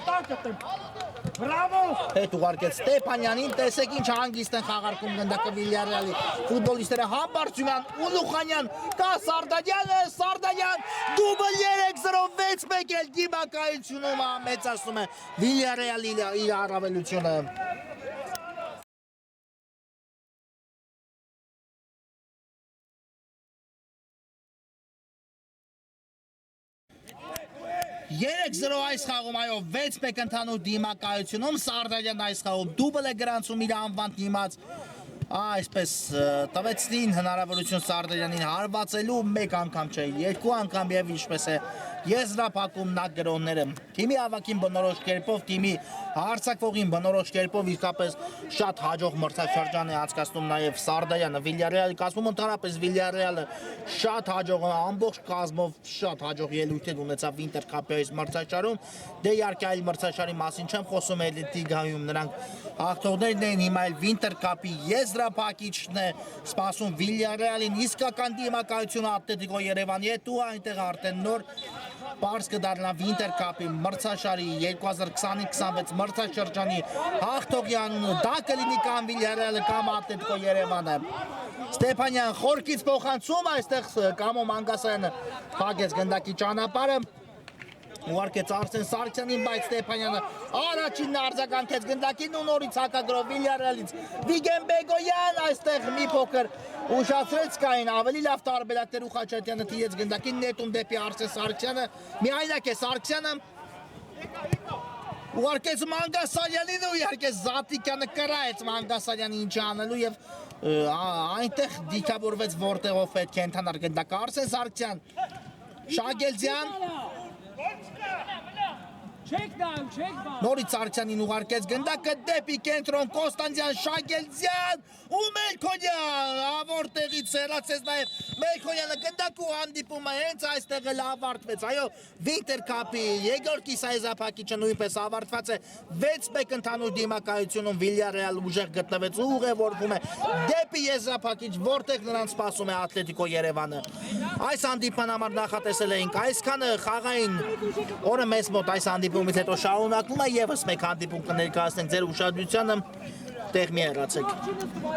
հետ ուղարկեց Ստեփանյանին տեսեք ինչ հանգիստ են խաղարկում գնդակը Վիլյարեալի ֆուտբոլիստերը Համբարձումյան Ուլուխանյան կա Սարդարյան դուբլ 3-0 6-1 էլ դիմակայությունում մեծացնում է Վիլյարեալի իր առավելությունը 3-0 այս խաղում այո 6-1 ընդհանուր դիմակայությունում Սարդարյանն այս խաղում դուբլ է գրանցում իր անվան դիմաց այսպես տվեցին հնարավորություն Սարդարյանին հարվածելու մեկ անգամ չէ երկու անգամ եւ ինչպես է եզրափակում նա գրոնները թիմի ավակին բնորոշ կերպով թիմի հարցակվողին բնորոշ կերպով իսկապես շատ հաջող մրցաշրջան է անցկացնում նաեւ Սարդարյանը Վիլյարեալի կազմում ընդհանրապես Վիլյարեալը շատ հաջող ամբողջ կազմով շատ հաջող ելույթներ ունեցավ Վինտեր Քափի մրցաշարում դե իհարկե այլ մրցաշարի մասին չեմ խոսում Էլիտիգայում նրանք հաղթողներն են հիմա էլ Վինտեր Քափի եզրափակիչն է սպասում Վիլյարեալին իսկական դիմակայություն Ատլետիկո Երևանի հետ ու այնտեղ արդեն նոր Պարզ կդառնա Վինտեր Քափի մրցաշարի 2025-26 մրցաշրջանի հաղթողյան դա կլինի կամ Վիլյարեալը կամ Ատլետիկո Երևանը Ստեփանյան խորքից փոխանցում այստեղ Կամո Մանգասարյանը փակեց գնդակի ճանապարհը ուղարկեց Արսեն Սարգսյանին բայց Ստեփանյանը առաջինն արձագանքեց գնդակին ու նորից հակագրով Վիլյարեալից Վիգեն Բեգոյան այստեղ մի փոքր ուշացրեց կային ավելի լավ տարբերակներ ու Խաչատրյանը տիրեց գնդակին նետում դեպի Արսեն Սարգսյանը միայնակ է Սարգսյանը ուղարկեց Մանգասարյանին ու իհարկե Զատիկյանը կրայեց Մանգասարյանի ինչ անելու եւ այնտեղ դիքավորվեց որտեղով պետք է ընթանար գնդակը Արսեն Սարգսյան Շագելձյան Նորից Սարգսյանին ուղարկեց գնդակը դեպի կենտրոն Կոստանդյան Շագելձյան ու Մելքոնյան որտեղից հեռացեց նաև Մելքոնյանը գնդակը հանդիպումը հենց այստեղ էլ ավարտվեց այո Վինտեր Քափի երկրորդ կիսաեզրափակիչը նույնպես ավարտված է 6-1 ընդհանուր դիմակայությունում Վիլյարեալ ուժեղ գտնվեց ու ուղևորվում է դեպի եզրափակիչ որտեղ նրան սպասում է Ատլետիկո Երևանը այս հանդիպման համար նախատեսել էինք այսքանը խաղային օրը մեզ մոտ այս հանդիպումից հետո շարունակվում է եւս մեկ հանդիպում կներկայացնենք ձեր ուշադրությանը տեղ մի հեռացեք